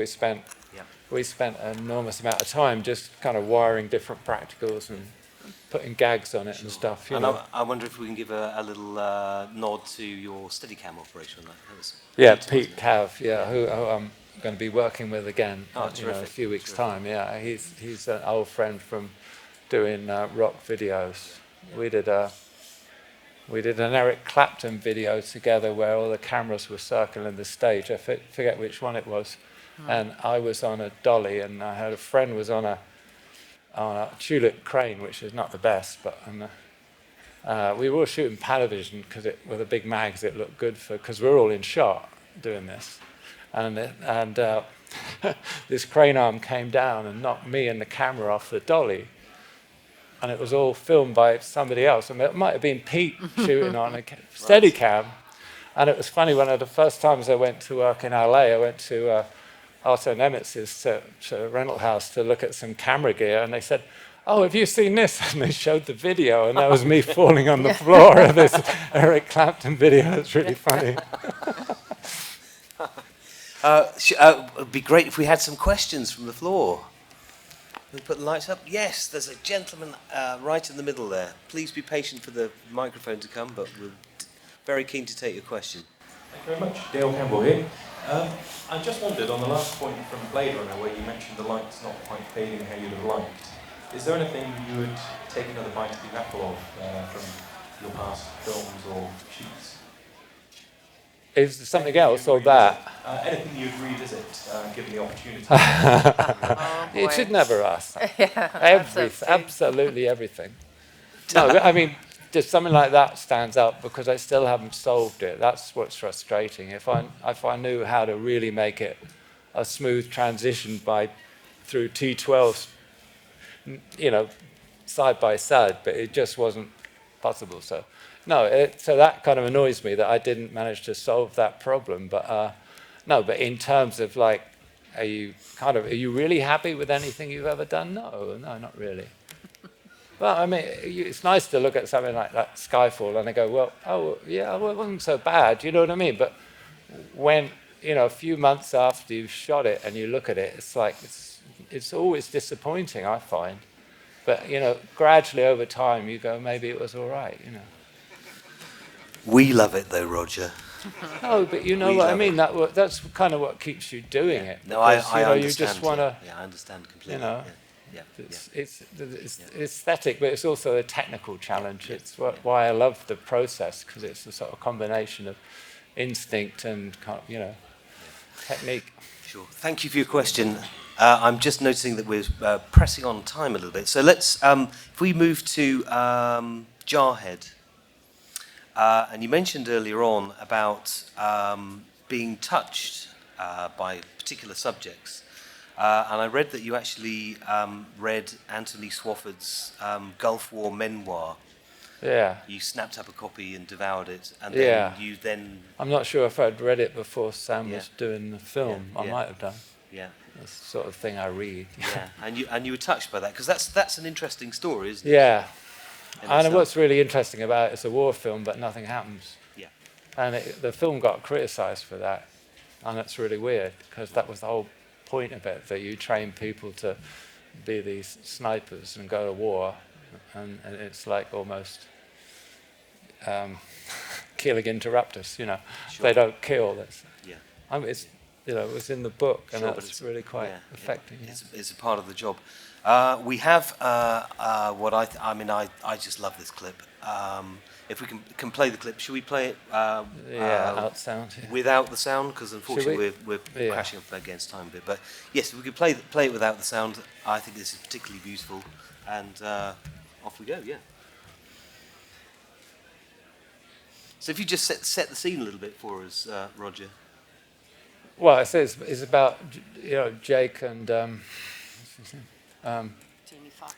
[SPEAKER 1] We spent an enormous amount of time just kind of wiring different practicals and putting gags on it and stuff. You know.
[SPEAKER 2] I wonder if we can give a little nod to your Steadicam operation. That was
[SPEAKER 1] Pete Cav, who I'm going to be working with again in a few weeks' time. Yeah, he's an old friend from doing rock videos. We did an Eric Clapton video together where all the cameras were circling the stage. I forget which one it was. And I was on a dolly, and I had a friend was on a tulip crane, which is not the best, but we were all shooting Panavision because with the big mags it looked good because we're all in shot doing this. And this crane arm came down and knocked me and the camera off the dolly. And it was all filmed by somebody else. I mean, it might have been Pete shooting on a Steadicam. And it was funny, one of the first times I went to work in LA, I went to Arthur Nemitz's to rental house to look at some camera gear, and they said, "Oh, have you seen this?" And they showed the video, and that was me falling on the floor of this Eric Clapton video. It's really funny.
[SPEAKER 2] It'd be great if we had some questions from the floor. We put the lights up. Yes, there's a gentleman right in the middle there. Please be patient for the microphone to come, but we're very keen to take your question.
[SPEAKER 8] Thank you very much. Dale Campbell here. I just wondered, on the last point from Bladerunner, where you mentioned the lights not quite fading how you'd have liked, is there anything you would take another bite at the apple of from your past films or shoots?
[SPEAKER 1] Is there something else or that?
[SPEAKER 8] Anything you'd revisit, given the opportunity.
[SPEAKER 1] It should never ask. Absolutely everything. No, I mean, just something like that stands out because I still haven't solved it. That's what's frustrating. If I knew how to really make it a smooth transition through T12s, side by side, but it just wasn't possible. So, so that kind of annoys me that I didn't manage to solve that problem. But but in terms of are you really happy with anything you've ever done? No, not really. Well, I mean, it's nice to look at something like that Skyfall and I go, it wasn't so bad, you know what I mean? But when, a few months after you've shot it and you look at it, it's like, it's always disappointing, I find. But, gradually over time you go, maybe it was all right,
[SPEAKER 2] We love it though, Roger.
[SPEAKER 1] No, but you know what I mean? That's kind of what keeps you doing it.
[SPEAKER 2] No, I understand.
[SPEAKER 1] You just want to...
[SPEAKER 2] Yeah, I understand completely.
[SPEAKER 1] It's aesthetic, but it's also a technical challenge. It's why I love the process, because it's a sort of combination of instinct and technique.
[SPEAKER 2] Sure. Thank you for your question. I'm just noticing that we're pressing on time a little bit. So let's, if we move to Jarhead, and you mentioned earlier on about being touched by particular subjects. And I read that you actually read Anthony Swofford's Gulf War memoir.
[SPEAKER 1] Yeah.
[SPEAKER 2] You snapped up a copy and devoured it, and then
[SPEAKER 1] I'm not sure if I'd read it before Sam was doing the film. I might have done.
[SPEAKER 2] Yeah.
[SPEAKER 1] That's the sort of thing I read.
[SPEAKER 2] Yeah. And you were touched by that because that's an interesting story, isn't it?
[SPEAKER 1] Yeah. And what's really interesting about it, it's a war film, but nothing happens.
[SPEAKER 2] Yeah.
[SPEAKER 1] And the film got criticised for that, and that's really weird because that was the whole point of it, that you train people to be these snipers and go to war, and it's like almost killing interrupters, Sure. They don't kill. I mean, it's it was in the book, and that's really quite affecting.
[SPEAKER 2] Yeah. It's a part of the job. We have what I just love this clip. If we can play the clip, should we play it
[SPEAKER 1] without sound? Yeah.
[SPEAKER 2] Without the sound, because unfortunately we're crashing up against time a bit. But yes, if we could play it without the sound, I think this is particularly beautiful. And off we go, yeah. So if you just set the scene a little bit for us, Roger.
[SPEAKER 1] Well, it's about Jake and
[SPEAKER 3] Jamie Foxx.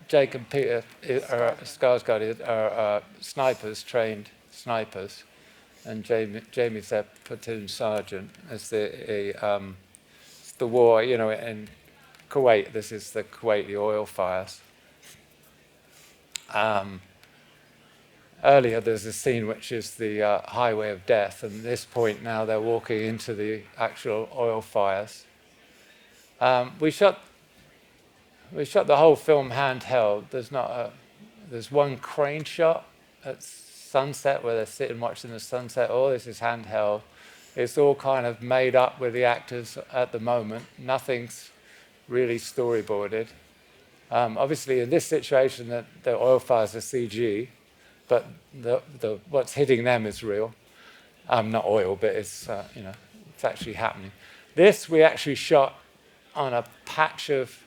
[SPEAKER 1] Jake and Peter Skarsgård are snipers, trained snipers, and Jamie's their platoon sergeant. As the war, in Kuwait. This is the Kuwaiti oil fires. earlier there's a scene which is the highway of death, and at this point now they're walking into the actual oil fires. We shot the whole film handheld. There's one crane shot at sunset where they're sitting watching the sunset. All this is handheld. It's all kind of made up with the actors at the moment. Nothing's really storyboarded. Obviously, in this situation, the oil fires are CG, but what's hitting them is real. Not oil, but it's it's actually happening. This we actually shot on a patch of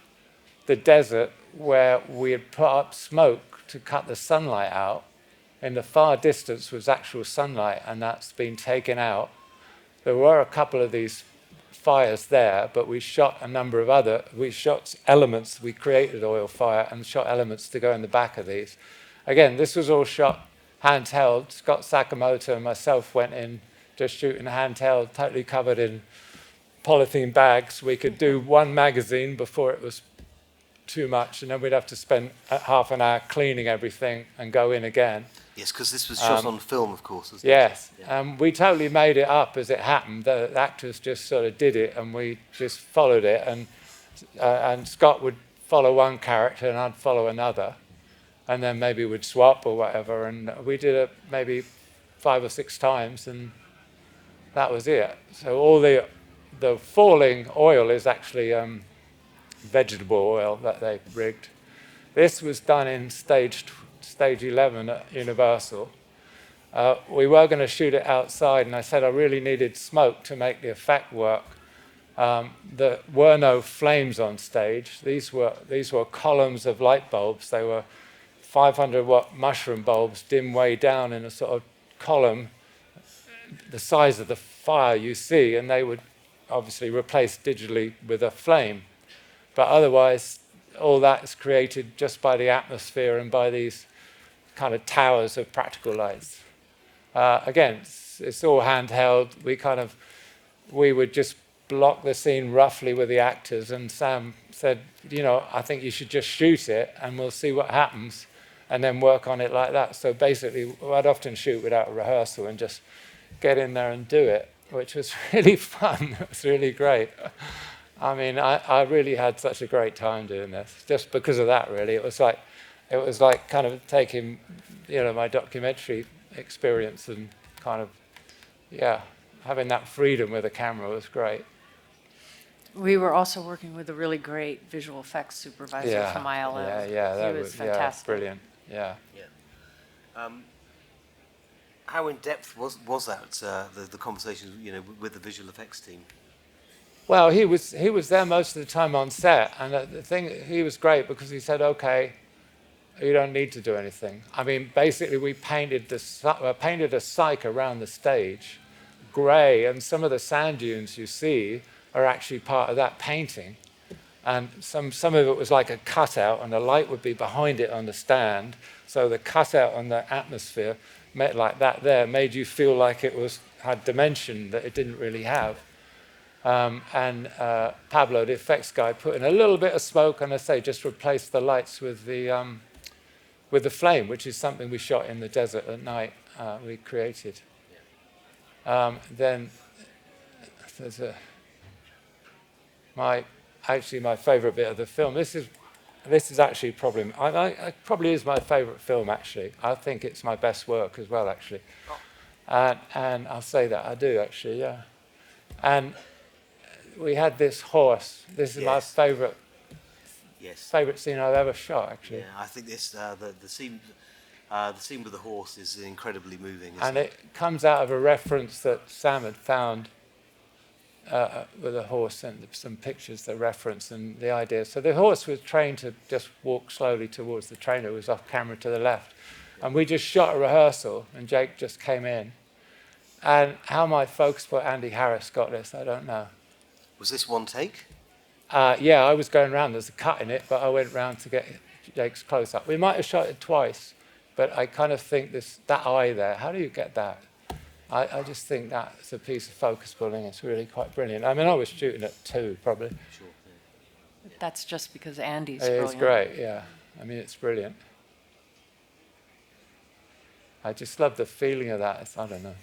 [SPEAKER 1] the desert where we had put up smoke to cut the sunlight out. In the far distance was actual sunlight, and that's been taken out. There were a couple of these fires there, but we shot a number of we shot elements, we created oil fire and shot elements to go in the back of these. Again, this was all shot handheld. Scott Sakamoto and myself went in just shooting handheld, totally covered in polythene bags. We could do one magazine before it was too much, and then we'd have to spend half an hour cleaning everything and go in again.
[SPEAKER 2] Yes, because this was shot on film, of course, wasn't
[SPEAKER 1] yes.
[SPEAKER 2] it? Yeah.
[SPEAKER 1] We totally made it up as it happened. The actors just sort of did it, and we just followed it. And Scott would follow one character, and I'd follow another, and then maybe we'd swap or whatever. And we did it maybe 5 or 6 times, and that was it. So all the falling oil is actually vegetable oil that they rigged. This was done in stage 11 at Universal. We were going to shoot it outside, and I said I really needed smoke to make the effect work. There were no flames on stage. These were columns of light bulbs. They were 500-watt mushroom bulbs dim way down in a sort of column the size of the fire you see, and they would obviously replace digitally with a flame. But otherwise, all that is created just by the atmosphere and by these kind of towers of practical lights. Again, it's all handheld. We would just block the scene roughly with the actors, and Sam said, I think you should just shoot it and we'll see what happens and then work on it like that. So basically, I'd often shoot without a rehearsal and just get in there and do it, which was really fun. It was really great. I mean, I really had such a great time doing this, just because of that, really. It was like kind of taking, my documentary experience and kind of, having that freedom with a camera was great.
[SPEAKER 3] We were also working with a really great visual effects supervisor from ILM.
[SPEAKER 1] That
[SPEAKER 3] was fantastic.
[SPEAKER 1] Brilliant. Yeah.
[SPEAKER 2] How in depth was that the conversation with the visual effects team?
[SPEAKER 1] Well, he was there most of the time on set, and the thing, he was great because he said, "Okay, you don't need to do anything." I mean, basically, we painted a cyc around the stage, grey, and some of the sand dunes you see are actually part of that painting. And some of it was like a cutout, and the light would be behind it on the stand. So the cutout on the atmosphere, like that there, made you feel like it had dimension that it didn't really have. And Pablo, the effects guy, put in a little bit of smoke, and I say just replace the lights with the flame, which is something we shot in the desert at night. We created. Then there's my favourite bit of the film. This is actually probably is my favourite film. Actually, I think it's my best work as well. Actually, and I'll say that I do actually. Yeah, and we had this horse. This is my favourite scene I've ever shot, actually.
[SPEAKER 2] Yeah, I think this the scene with the horse is incredibly moving.
[SPEAKER 1] And it comes out of a reference that Sam had found with a horse, and some pictures that reference and the idea. So the horse was trained to just walk slowly towards the trainer who was off camera to the left. And we just shot a rehearsal, and Jake just came in. And how my focus point Andy Harris got this, I don't know.
[SPEAKER 2] Was this one take?
[SPEAKER 1] Yeah, I was going round. There's a cut in it, but I went round to get Jake's close-up. We might have shot it twice, but I kind of think that eye there, how do you get that? I just think that's a piece of focus pulling. It's really quite brilliant. I mean, I was shooting at 2, probably.
[SPEAKER 2] Sure. Yeah.
[SPEAKER 3] That's just because Andy's brilliant.
[SPEAKER 1] It's great, yeah. I mean, it's brilliant. I just love the feeling of that. I don't know.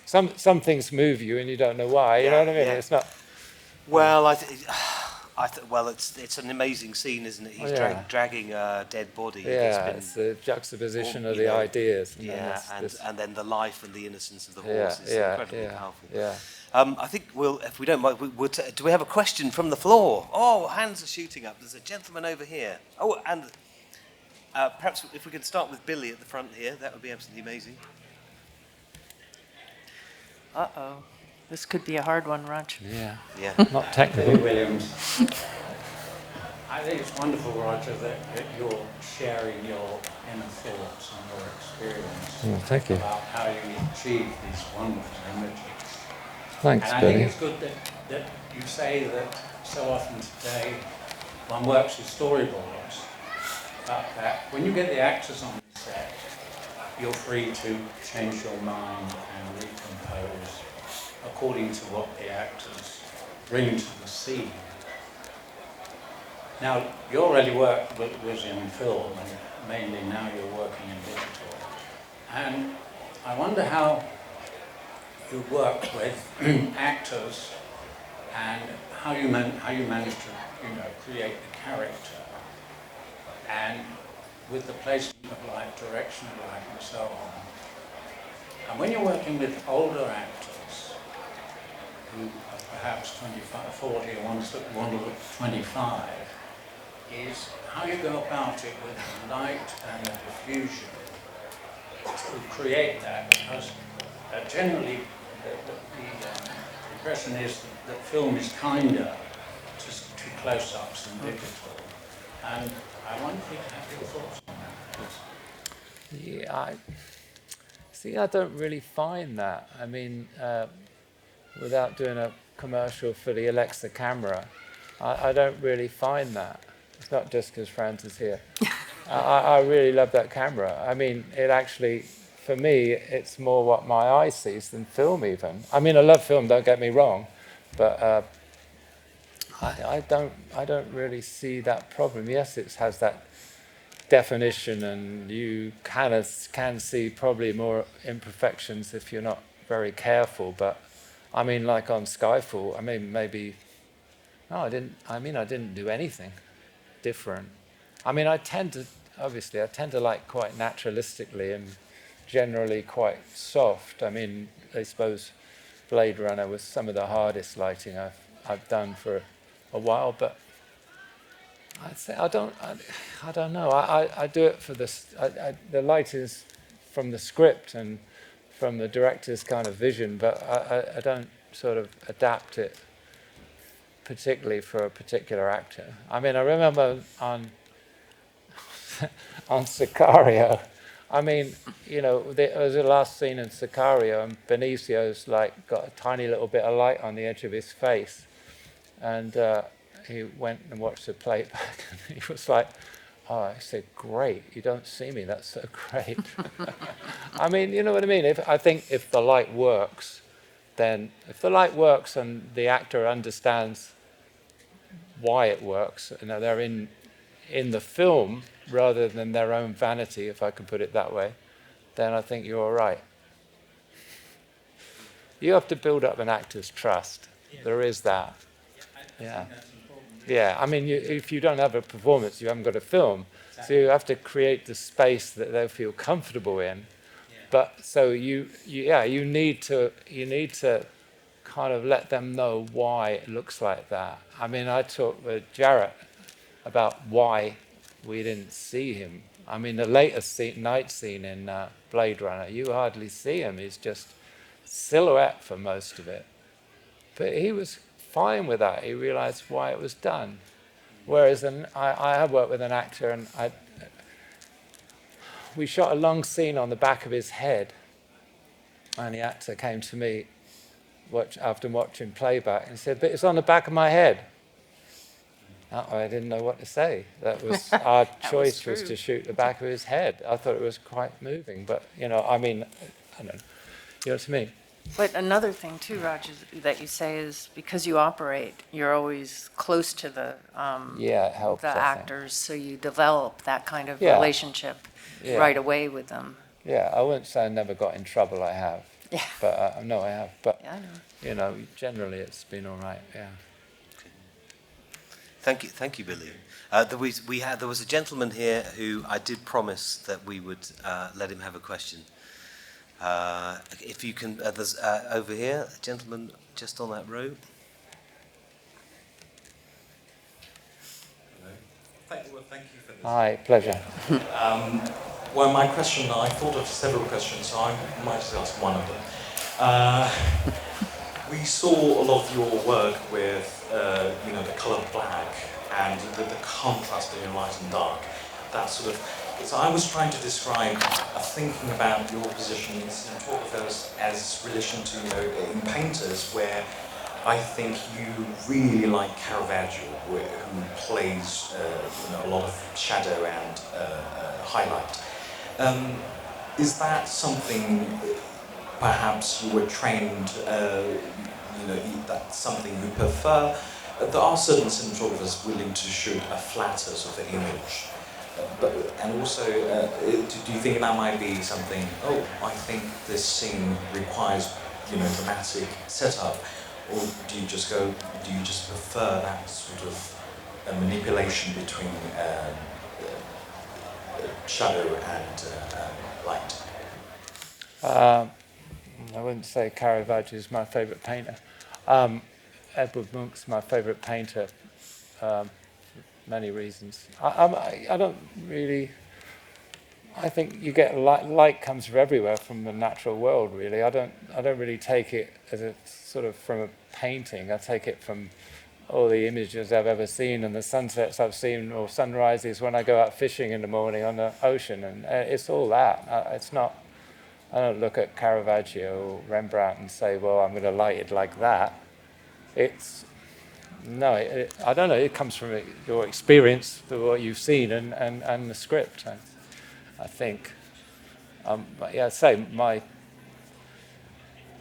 [SPEAKER 1] Some things move you and you don't know why. You know what I mean? It's not.
[SPEAKER 2] Well, well, it's an amazing scene, isn't it? He's dragging a dead body.
[SPEAKER 1] It's the juxtaposition of the ideas.
[SPEAKER 2] And then the life and the innocence of the horse is incredibly powerful.
[SPEAKER 1] Yeah.
[SPEAKER 2] I think if we don't mind, do we have a question from the floor? Oh, hands are shooting up. There's a gentleman over here. Oh, and perhaps if we could start with Billy at the front here, that would be absolutely amazing.
[SPEAKER 3] Uh-oh. This could be a hard one, Raj.
[SPEAKER 2] Yeah.
[SPEAKER 1] Not technical.
[SPEAKER 9] Billy Williams. I think it's wonderful, Roger, that you're sharing your inner thoughts and your experience
[SPEAKER 1] Thank you.
[SPEAKER 9] about how you achieve these wonderful images.
[SPEAKER 1] Thanks,
[SPEAKER 9] and I
[SPEAKER 1] Billy.
[SPEAKER 9] think it's good that you say that so often today one works with storyboards, but that when you get the actors on the set, you're free to change your mind and recompose according to what the actors bring to the scene. Now, you already worked with in film, and mainly now you're working in digital. And I wonder how you work with actors and how you manage to create the character, and with the placement of light, direction of light, and so on. And when you're working with older actors who are perhaps 25, 40, or one to look 25, is how you go about it with the light and the diffusion to create that, because generally the impression is that film is kinder to close-ups and digital. And I wonder if you have your thoughts on that.
[SPEAKER 1] Yeah, I don't really find that. I mean, without doing a commercial for the Alexa camera, I don't really find that. It's not just because Franz is here. I really love that camera. I mean, it actually, for me, it's more what my eye sees than film even. I mean, I love film, don't get me wrong, but I don't really see that problem. Yes, it has that definition, and you can see probably more imperfections if you're not very careful. But I mean, like on Skyfall, I mean, maybe. No, I didn't do anything different. I mean, I tend to like quite naturalistically and generally quite soft. I mean, I suppose Bladerunner was some of the hardest lighting I've done for a while, but I'd say I don't know. I do it for this. The light is from the script and from the director's kind of vision, but I don't sort of adapt it particularly for a particular actor. I mean, I remember on Sicario, I mean, there was a last scene in Sicario, and Benicio's like got a tiny little bit of light on the edge of his face, and he went and watched the playback, and he was like, "Oh," I said, "Great, you don't see me, that's so great." I mean, you know what I mean? I think if the light works, then if the light works and the actor understands why it works, they're in the film rather than their own vanity, if I can put it that way, then I think you're all right. You have to build up an actor's trust. There is that. Yeah. I mean, if you don't have a performance, you haven't got a film. So you have to create the space that they feel comfortable in. But so you need to kind of let them know why it looks like that. I mean, I talked with Jarhead about why we didn't see him. I mean, the latest night scene in Bladerunner, you hardly see him. He's just silhouette for most of it. But he was fine with that. He realized why it was done. Whereas I have worked with an actor, and we shot a long scene on the back of his head, and the actor came to me after watching playback and said, "But it's on the back of my head." I didn't know what to say. That was our choice was to shoot the back of his head. I thought it was quite moving, but I mean, I don't know. You know what I mean?
[SPEAKER 3] But another thing too, Raj, that you say is because you operate, you're always close to the
[SPEAKER 1] it helps,
[SPEAKER 3] the actors, so you develop that kind of relationship right away with them.
[SPEAKER 1] Yeah, I wouldn't say I never got in trouble. I have.
[SPEAKER 3] Yeah.
[SPEAKER 1] But no, I have. But
[SPEAKER 3] Yeah, I know.
[SPEAKER 1] you know, generally it's been all right. Yeah.
[SPEAKER 2] Thank you, Billy. There was a gentleman here who I did promise that we would let him have a question. If you can, there's over here, a gentleman just on that row.
[SPEAKER 8] Thank you for this.
[SPEAKER 1] Hi, pleasure.
[SPEAKER 8] Well, my question, I thought of several questions, so I might just ask one of them. We saw a lot of your work with, the colour black and the contrast between light and dark. That sort of. So I was trying to describe, thinking about your position in cinematographers as relation to, in painters, where I think you really like Caravaggio, who plays, a lot of shadow and highlight. Is that something? Perhaps you were trained, that's something you prefer. There are certain cinematographers willing to shoot a flatter sort of image. And also, do you think that might be something, I think this scene requires, dramatic setup? Or do you just prefer that sort of manipulation between shadow and light?
[SPEAKER 1] I wouldn't say Caravaggio is my favourite painter. Edward Munch's my favourite painter for many reasons. I don't really. I think you get light comes from everywhere from the natural world. Really, I don't really take it as a sort of from a painting. I take it from all the images I've ever seen and the sunsets I've seen or sunrises when I go out fishing in the morning on the ocean, and it's all that. It's not. I don't look at Caravaggio or Rembrandt and say, well, I'm going to light it like that. I don't know, it comes from your experience, what you've seen and the script, I think. But yeah,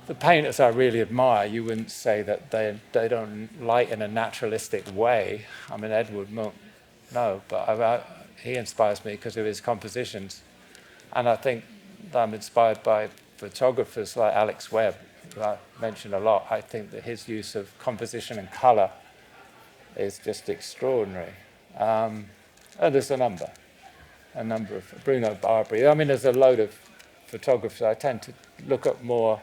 [SPEAKER 1] the painters I really admire, you wouldn't say that they don't light in a naturalistic way. I mean, Edward Munch, no, but he inspires me because of his compositions. And I think I'm inspired by photographers like Alex Webb, who I mention a lot. I think that his use of composition and colour is just extraordinary. And there's a number of Bruno Barbary. I mean, there's a load of photographers. I tend to look at more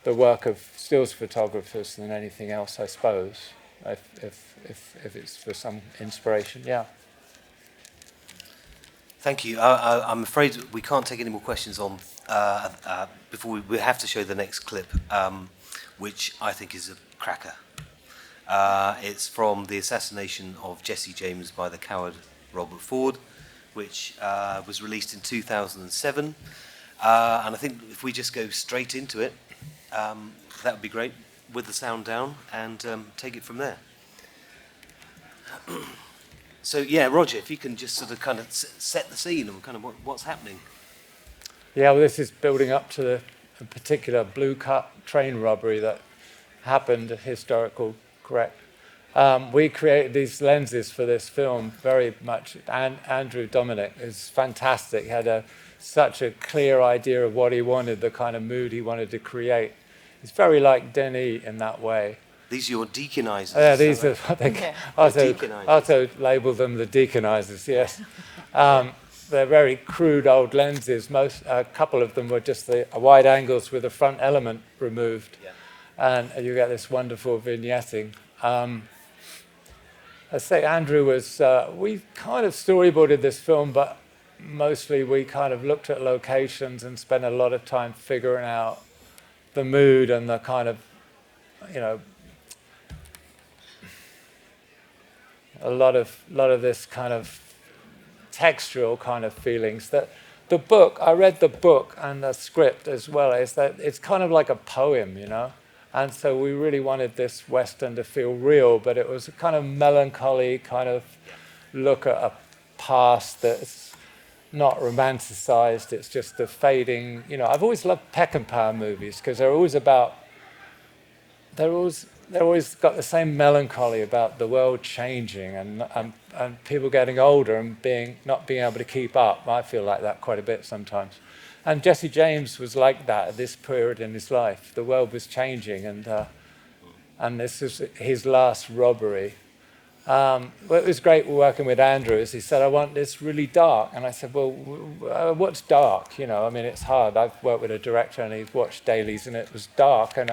[SPEAKER 1] the work of stills photographers than anything else, I suppose, if it's for some inspiration. Yeah.
[SPEAKER 2] Thank you. I'm afraid we can't take any more questions on before we have to show the next clip, which I think is a cracker. It's from the Assassination of Jesse James by the coward Robert Ford, which was released in 2007. And I think if we just go straight into it, that would be great, with the sound down, and take it from there. So yeah, Roger, if you can just sort of kind of set the scene and kind of what's happening.
[SPEAKER 1] Yeah, well, this is building up to a particular blue cut train robbery that happened, historical correct. We created these lenses for this film very much, and Andrew Dominic is fantastic. He had such a clear idea of what he wanted, the kind of mood he wanted to create. It's very like Denis in that way.
[SPEAKER 2] These are your deaconizers.
[SPEAKER 1] Yeah, these are what they also label them the deaconizers, yes. They're very crude old lenses. A couple of them were just the wide angles with the front element removed. Yeah. And you get this wonderful vignetting. I say Andrew was, we kind of storyboarded this film, but mostly we kind of looked at locations and spent a lot of time figuring out the mood and the kind of, a lot of this kind of textural kind of feelings. That the book, I read the book and the script as well, is that it's kind of like a poem, And so we really wanted this Western to feel real, but it was a kind of melancholy kind of look at a past that's not romanticized. It's just the fading, I've always loved Peckinpah movies because they're always got the same melancholy about the world changing and people getting older and not being able to keep up. I feel like that quite a bit sometimes. And Jesse James was like that at this period in his life. The world was changing, and this is his last robbery. Well, it was great working with Andrew. As he said, I want this really dark. And I said, well, what's dark? You know, I mean, it's hard. I've worked with a director, and he's watched dailies, and it was dark, and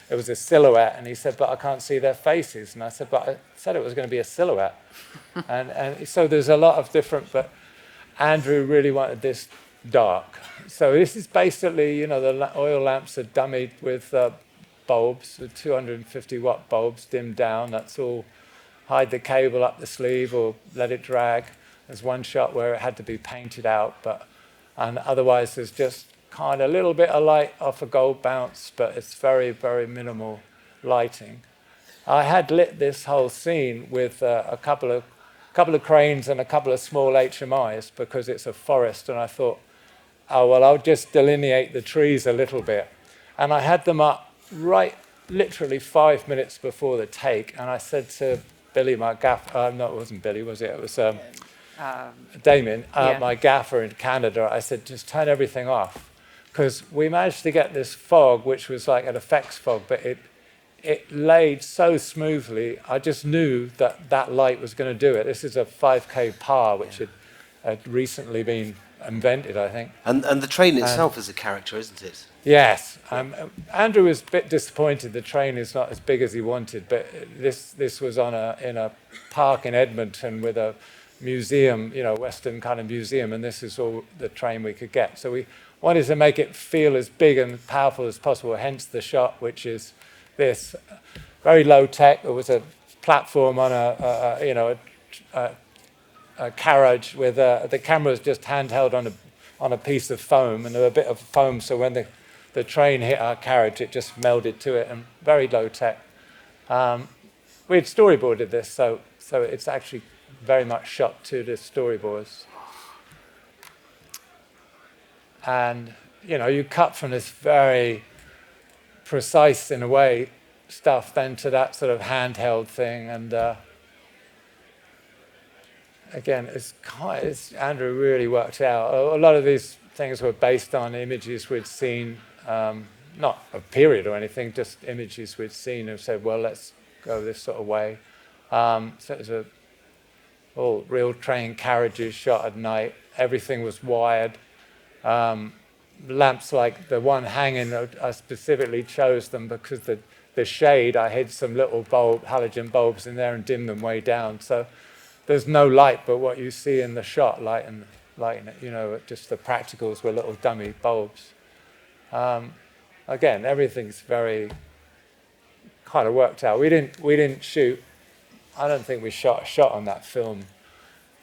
[SPEAKER 1] it was a silhouette. And he said, but I can't see their faces. And I said, but I said it was going to be a silhouette. and so there's a lot of different, but Andrew really wanted this dark. So this is basically, you know, the oil lamps are dummied with bulbs, with 250-watt bulbs dimmed down. That's all. Hide the cable up the sleeve or let it drag. There's one shot where it had to be painted out, and otherwise there's just kind of a little bit of light off a gold bounce, but it's very, very minimal lighting. I had lit this whole scene with a couple of cranes and a couple of small HMIs because it's a forest, and I thought, oh, well, I'll just delineate the trees a little bit. And I had them up right literally 5 minutes before the take, and I said to Billy, my gaffer, no, it wasn't Billy, was it? It was Damien, my gaffer in Canada. I said, just turn everything off. Because we managed to get this fog, which was like an effects fog, but it laid so smoothly, I just knew that light was going to do it. This is a 5K PAR, which had recently been invented, I think.
[SPEAKER 2] And the train itself is a character, isn't it?
[SPEAKER 1] Yes. Andrew was a bit disappointed the train is not as big as he wanted, but this was in a park in Edmonton with a museum, you know, Western kind of museum, and this is all the train we could get. So we wanted to make it feel as big and powerful as possible, hence the shot, which is this very low tech. There was a platform on a carriage with the camera was just handheld on a piece of foam, and there was a bit of foam, so when the train hit our carriage, it just melded to it, and very low tech. We had storyboarded this, so it's actually very much shot to the storyboards. And, you know, you cut from this very precise, in a way, stuff then to that sort of handheld thing, and again, Andrew really worked out. A lot of these things were based on images we'd seen, not a period or anything, just images we'd seen and said, well, let's go this sort of way. So it was all real train carriages shot at night. Everything was wired. Lamps like the one hanging, I specifically chose them because the shade, I hid some little halogen bulbs in there and dimmed them way down. So there's no light but what you see in the shot, light in it. You know, just the practicals were little dummy bulbs. Again, everything's very kind of worked out. We didn't shoot. I don't think we shot a shot on that film.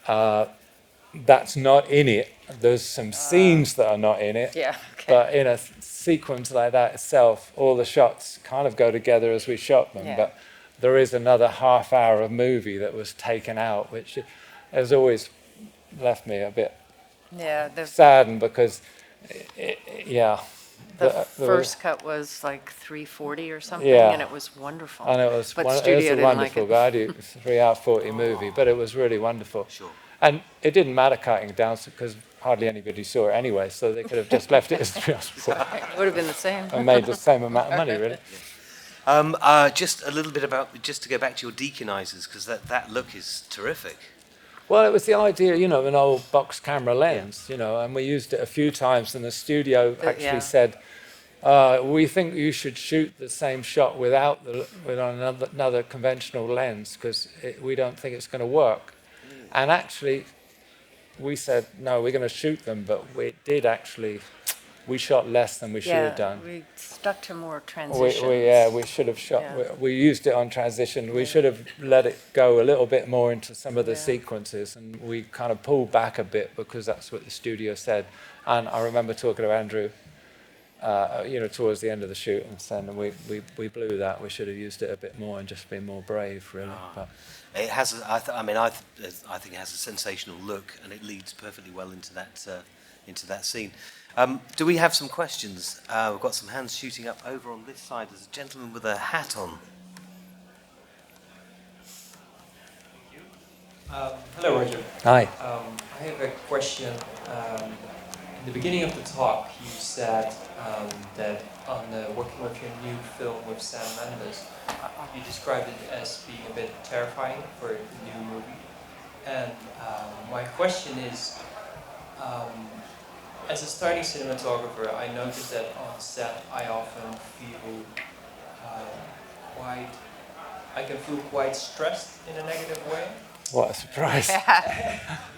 [SPEAKER 1] That's not in it. There's some scenes that are not in it.
[SPEAKER 3] Yeah. Okay.
[SPEAKER 1] But in a sequence like that itself, all the shots kind of go together as we shot them.
[SPEAKER 3] Yeah.
[SPEAKER 1] But there is another half hour of movie that was taken out, which has always left me a bit saddened because,
[SPEAKER 3] the first cut was like 3:40 or something, and it was wonderful.
[SPEAKER 1] And it was,
[SPEAKER 3] but
[SPEAKER 1] it was a wonderful,
[SPEAKER 3] like
[SPEAKER 1] it. 3-hour-40 movie, but it was really wonderful.
[SPEAKER 2] Sure.
[SPEAKER 1] And it didn't matter cutting it down because hardly anybody saw it anyway, so they could have just left it as 3-hour-40.
[SPEAKER 3] It would have been the same.
[SPEAKER 1] And made the same amount of money, really.
[SPEAKER 2] Just a little bit just to go back to your deaconizers, because that look is terrific.
[SPEAKER 1] Well, it was the idea, you know, an old box camera lens, you know, and we used it a few times, and the studio actually said, we think you should shoot the same shot with another conventional lens because we don't think it's going to work. And actually, we said, no, we're going to shoot them, but we shot less than we should have done.
[SPEAKER 3] We stuck to more transitions.
[SPEAKER 1] We should have shot. Yeah. We used it on transition. We should have let it go a little bit more into some of the sequences, and we kind of pulled back a bit because that's what the studio said. And I remember talking to Andrew, towards the end of the shoot, and saying we blew that. We should have used it a bit more and just been more brave, really. But
[SPEAKER 2] it has. I think it has a sensational look, and it leads perfectly well into that scene. Do we have some questions? We've got some hands shooting up over on this side. There's a gentleman with a hat on.
[SPEAKER 10] Hello, Roger.
[SPEAKER 1] Hi.
[SPEAKER 10] I have a question. in the beginning of the talk, you said that on working with your new film with Sam Mendes, you described it as being a bit terrifying for a new movie. And my question is, as a starting cinematographer, I noticed that on set I often feel I can feel quite stressed in a negative way.
[SPEAKER 1] What a surprise.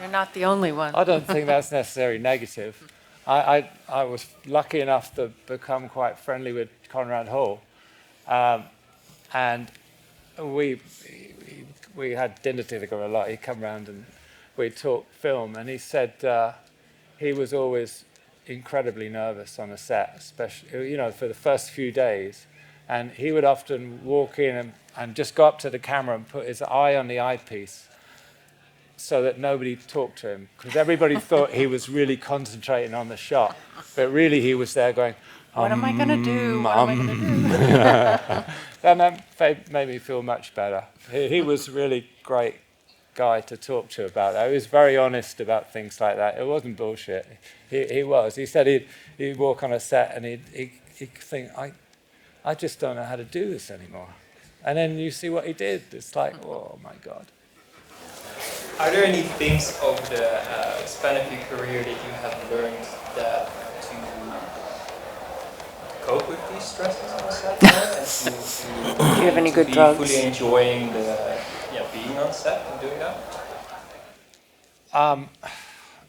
[SPEAKER 3] You're not the only one.
[SPEAKER 1] I don't think that's necessarily negative. I was lucky enough to become quite friendly with Conrad Hall. And we had dinner together a lot. He'd come around and we'd talk film. And he said he was always incredibly nervous on a set, especially, you know, for the first few days. And he would often walk in and just go up to the camera and put his eye on the eyepiece so that nobody talked to him, because everybody thought he was really concentrating on the shot, but really he was there going,
[SPEAKER 3] what am I going to do? What am I going to do?
[SPEAKER 1] And that made me feel much better. He was a really great guy to talk to about that. He was very honest about things like that. It wasn't bullshit. He was. He said he'd walk on a set and he'd think, I just don't know how to do this anymore. And then you see what he did. It's like, oh my God.
[SPEAKER 10] Are there any things over the span of your career that you have learned that to cope with these stresses on set? And
[SPEAKER 3] do you have any good drugs?
[SPEAKER 10] Fully enjoying being on set and doing that?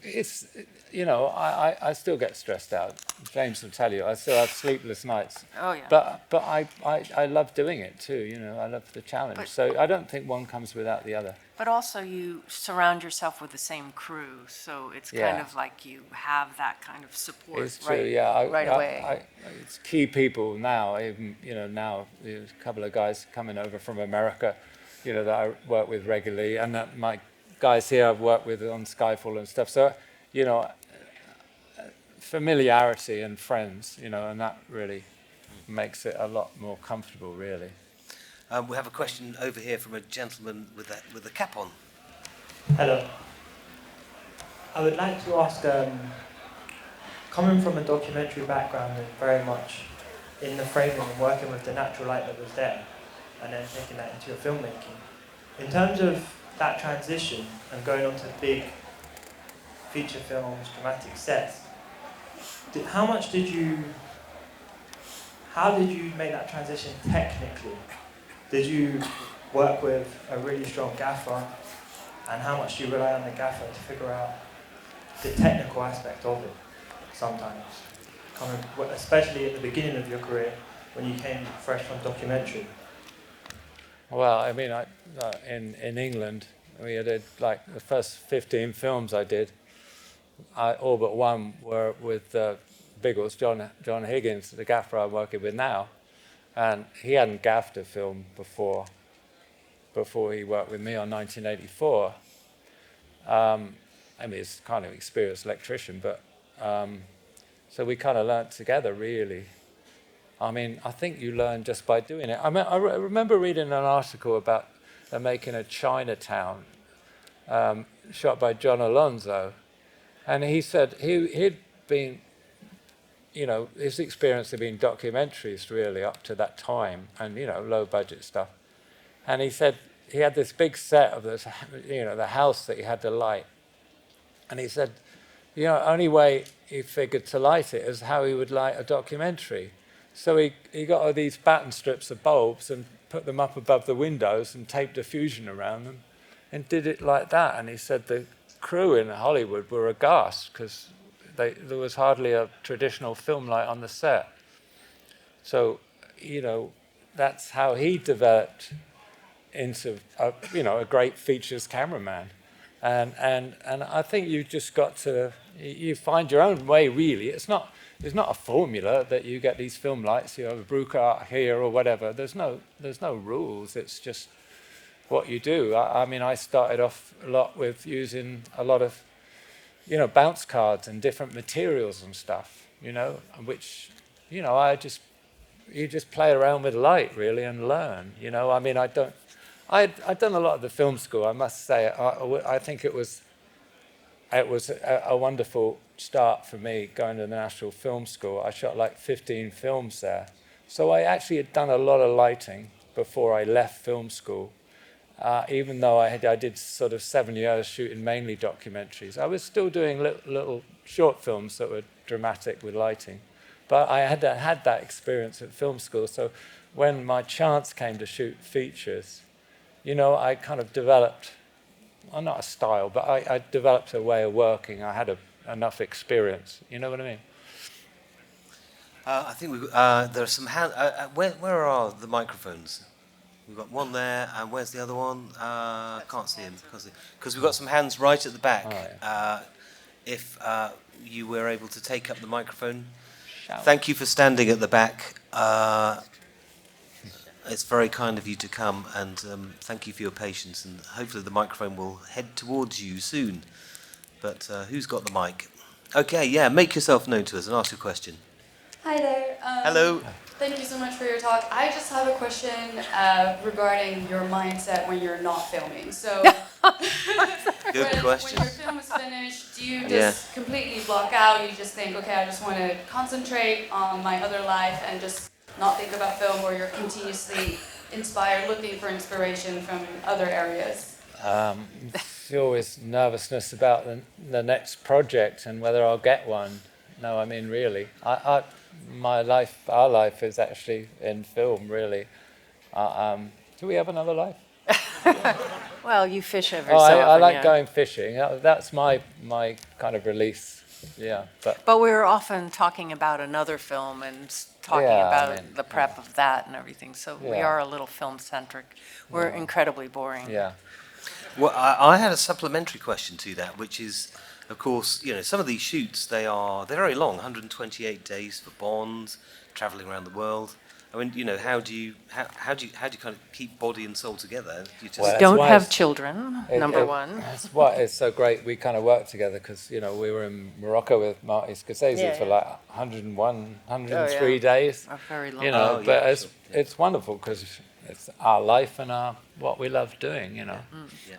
[SPEAKER 1] It's, you know, I still get stressed out. James will tell you, I still have sleepless nights.
[SPEAKER 3] Oh, yeah.
[SPEAKER 1] But I love doing it too, you know, I love the challenge. So I don't think one comes without the other.
[SPEAKER 3] But also you surround yourself with the same crew, so it's kind of like you have that kind of support
[SPEAKER 1] it's true, right
[SPEAKER 3] away.
[SPEAKER 1] It's key people now, even, you know, now there's a couple of guys coming over from America, you know, that I work with regularly, and that my guys here I've worked with on Skyfall and stuff. So, you know, familiarity and friends, you know, and that really makes it a lot more comfortable, really.
[SPEAKER 2] We have a question over here from a gentleman with a cap on.
[SPEAKER 11] Hello. I would like to ask, coming from a documentary background and very much in the framing and working with the natural light that was there, and then taking that into your filmmaking, in terms of that transition and going on to big feature films, dramatic sets, how did you make that transition technically? Did you work with a really strong gaffer, and how much do you rely on the gaffer to figure out the technical aspect of it sometimes? Especially at the beginning of your career, when you came fresh from documentary.
[SPEAKER 1] Well, I mean, in England, we did like the first 15 films I did, all but one were with Biggles, John Higgins, the gaffer I'm working with now. And he hadn't gaffed a film before he worked with me on 1984. I mean, he's kind of experienced electrician, but so we kind of learnt together, really. I mean, I think you learn just by doing it. I mean, I remember reading an article about making a Chinatown, shot by John Alonzo, and he said he'd been, you know, his experience had been documentaries really up to that time, and, you know, low budget stuff. And he said he had this big set of this, you know, the house that he had to light. And he said, you know, only way he figured to light it is how he would light a documentary. So he got all these batten strips of bulbs and put them up above the windows and taped diffusion around them and did it like that. And he said the crew in Hollywood were aghast because there was hardly a traditional film light on the set. So, you know, that's how he developed into a great features cameraman. And I think you just got to, you find your own way, really. It's not a formula that you get these film lights, you have a Brooker here or whatever. There's no rules. It's just what you do. I mean, I started off a lot with using a lot of, you know, bounce cards and different materials and stuff, you know, which, you know, you just play around with light, really, and learn, you know. I mean, I'd done a lot of the film school, I must say. I think it was it was a wonderful start for me going to the National Film School. I shot like 15 films there. So I actually had done a lot of lighting before I left film school. Even though I did sort of 7 years shooting mainly documentaries, I was still doing little short films that were dramatic with lighting. But I had that experience at film school. So when my chance came to shoot features, you know, I kind of developed, well, not a style, but I developed a way of working. I had enough experience. You know what I mean?
[SPEAKER 2] I think there are some hands. Where are the microphones? We've got one there, and where's the other one? Can't see him because we've got some hands right at the back.
[SPEAKER 1] Oh, yeah.
[SPEAKER 2] If you were able to take up the microphone, thank you for standing at the back. It's very kind of you to come, and thank you for your patience. And hopefully the microphone will head towards you soon. But who's got the mic? Okay, yeah, make yourself known to us and ask your question.
[SPEAKER 12] Hi there.
[SPEAKER 2] Hello.
[SPEAKER 12] Thank you so much for your talk. I just have a question regarding your mindset when you're not filming. So,
[SPEAKER 2] Good question.
[SPEAKER 12] When your film is finished, do you just completely block out? You just think, okay, I just want to concentrate on my other life and just not think about film, or you're continuously inspired, looking for inspiration from other arears?
[SPEAKER 1] There's always nervousness about the next project and whether I'll get one. No, I mean, really. Our life is actually in film, really. Do we have another life?
[SPEAKER 3] Well, you fish every
[SPEAKER 1] so
[SPEAKER 3] often.
[SPEAKER 1] I like going fishing. That's my kind of release. Yeah,
[SPEAKER 3] but we're often talking about another film and talking about the prep of that and everything. So we are a little film-centric. We're incredibly boring.
[SPEAKER 1] Yeah.
[SPEAKER 2] Well, I had a supplementary question to that, which is, of course, you know, some of these shoots, they're very long, 128 days for Bond, traveling around the world. I mean, you know, how do you kind of keep body and soul together? You just
[SPEAKER 3] don't have children, number one.
[SPEAKER 1] That's why it's so great we kind of work together, because, you know, we were in Morocco with Marty Scorsese for like 101, 103 days.
[SPEAKER 3] A very long.
[SPEAKER 1] You know, it's wonderful because it's our life and what we love doing, you know,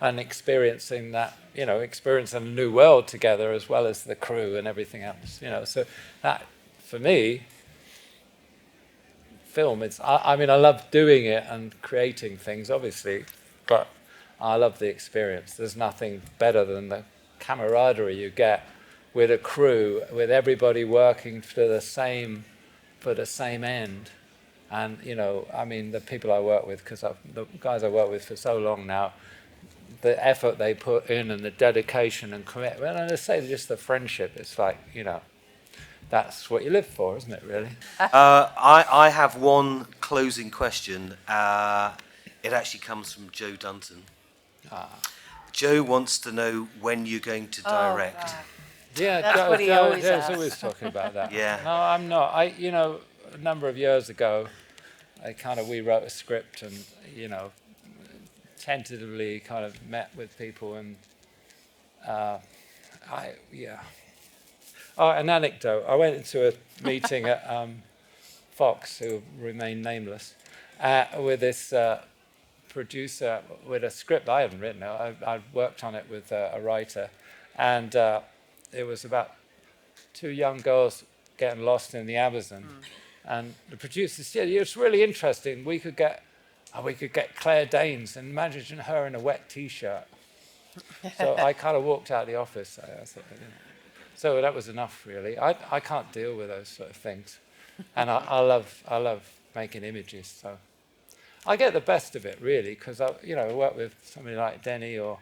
[SPEAKER 1] and experiencing that, you know, experiencing a new world together as well as the crew and everything else, you know. So that, for me, film, I mean, I love doing it and creating things, obviously, but I love the experience. There's nothing better than the camaraderie you get with a crew, with everybody working for the same end. And, you know, I mean, the people I work with, because the guys I work with for so long now, the effort they put in and the dedication and commitment, and I say just the friendship, it's like, you know, that's what you live for, isn't it, really?
[SPEAKER 2] I have one closing question. It actually comes from Joe Dunton. Joe wants to know when you're going to direct.
[SPEAKER 1] Yeah,
[SPEAKER 3] that's what he always asks.
[SPEAKER 1] Always talking about that.
[SPEAKER 2] Yeah.
[SPEAKER 1] No, I'm not. You know, a number of years ago, we wrote a script and, you know, tentatively kind of met with people and Oh, an anecdote. I went into a meeting at Fox, who remain nameless, with this producer with a script I hadn't written. I'd worked on it with a writer, and it was about 2 young girls getting lost in the Amazon. And the producer said, "It's really interesting. We could get Claire Danes, and imagine her in a wet T-shirt." So I kind of walked out of the office. I said, you know. So that was enough, really. I can't deal with those sort of things, and I love making images. So I get the best of it, really, because I work with somebody like Denny or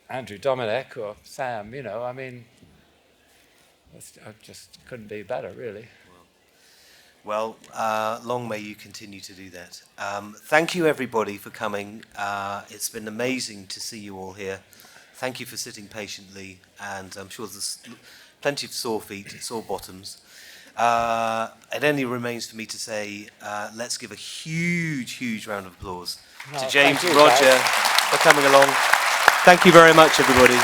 [SPEAKER 1] Andrew Dominic or Sam. You know, I mean, I just couldn't be better, really.
[SPEAKER 2] Well, long may you continue to do that. Thank you, everybody, for coming. It's been amazing to see you all here. Thank you for sitting patiently, and I'm sure there's plenty of sore feet, sore bottoms. It only remains for me to say, let's give a huge, huge round of applause to James and Roger for coming along. Thank you very much, everybody.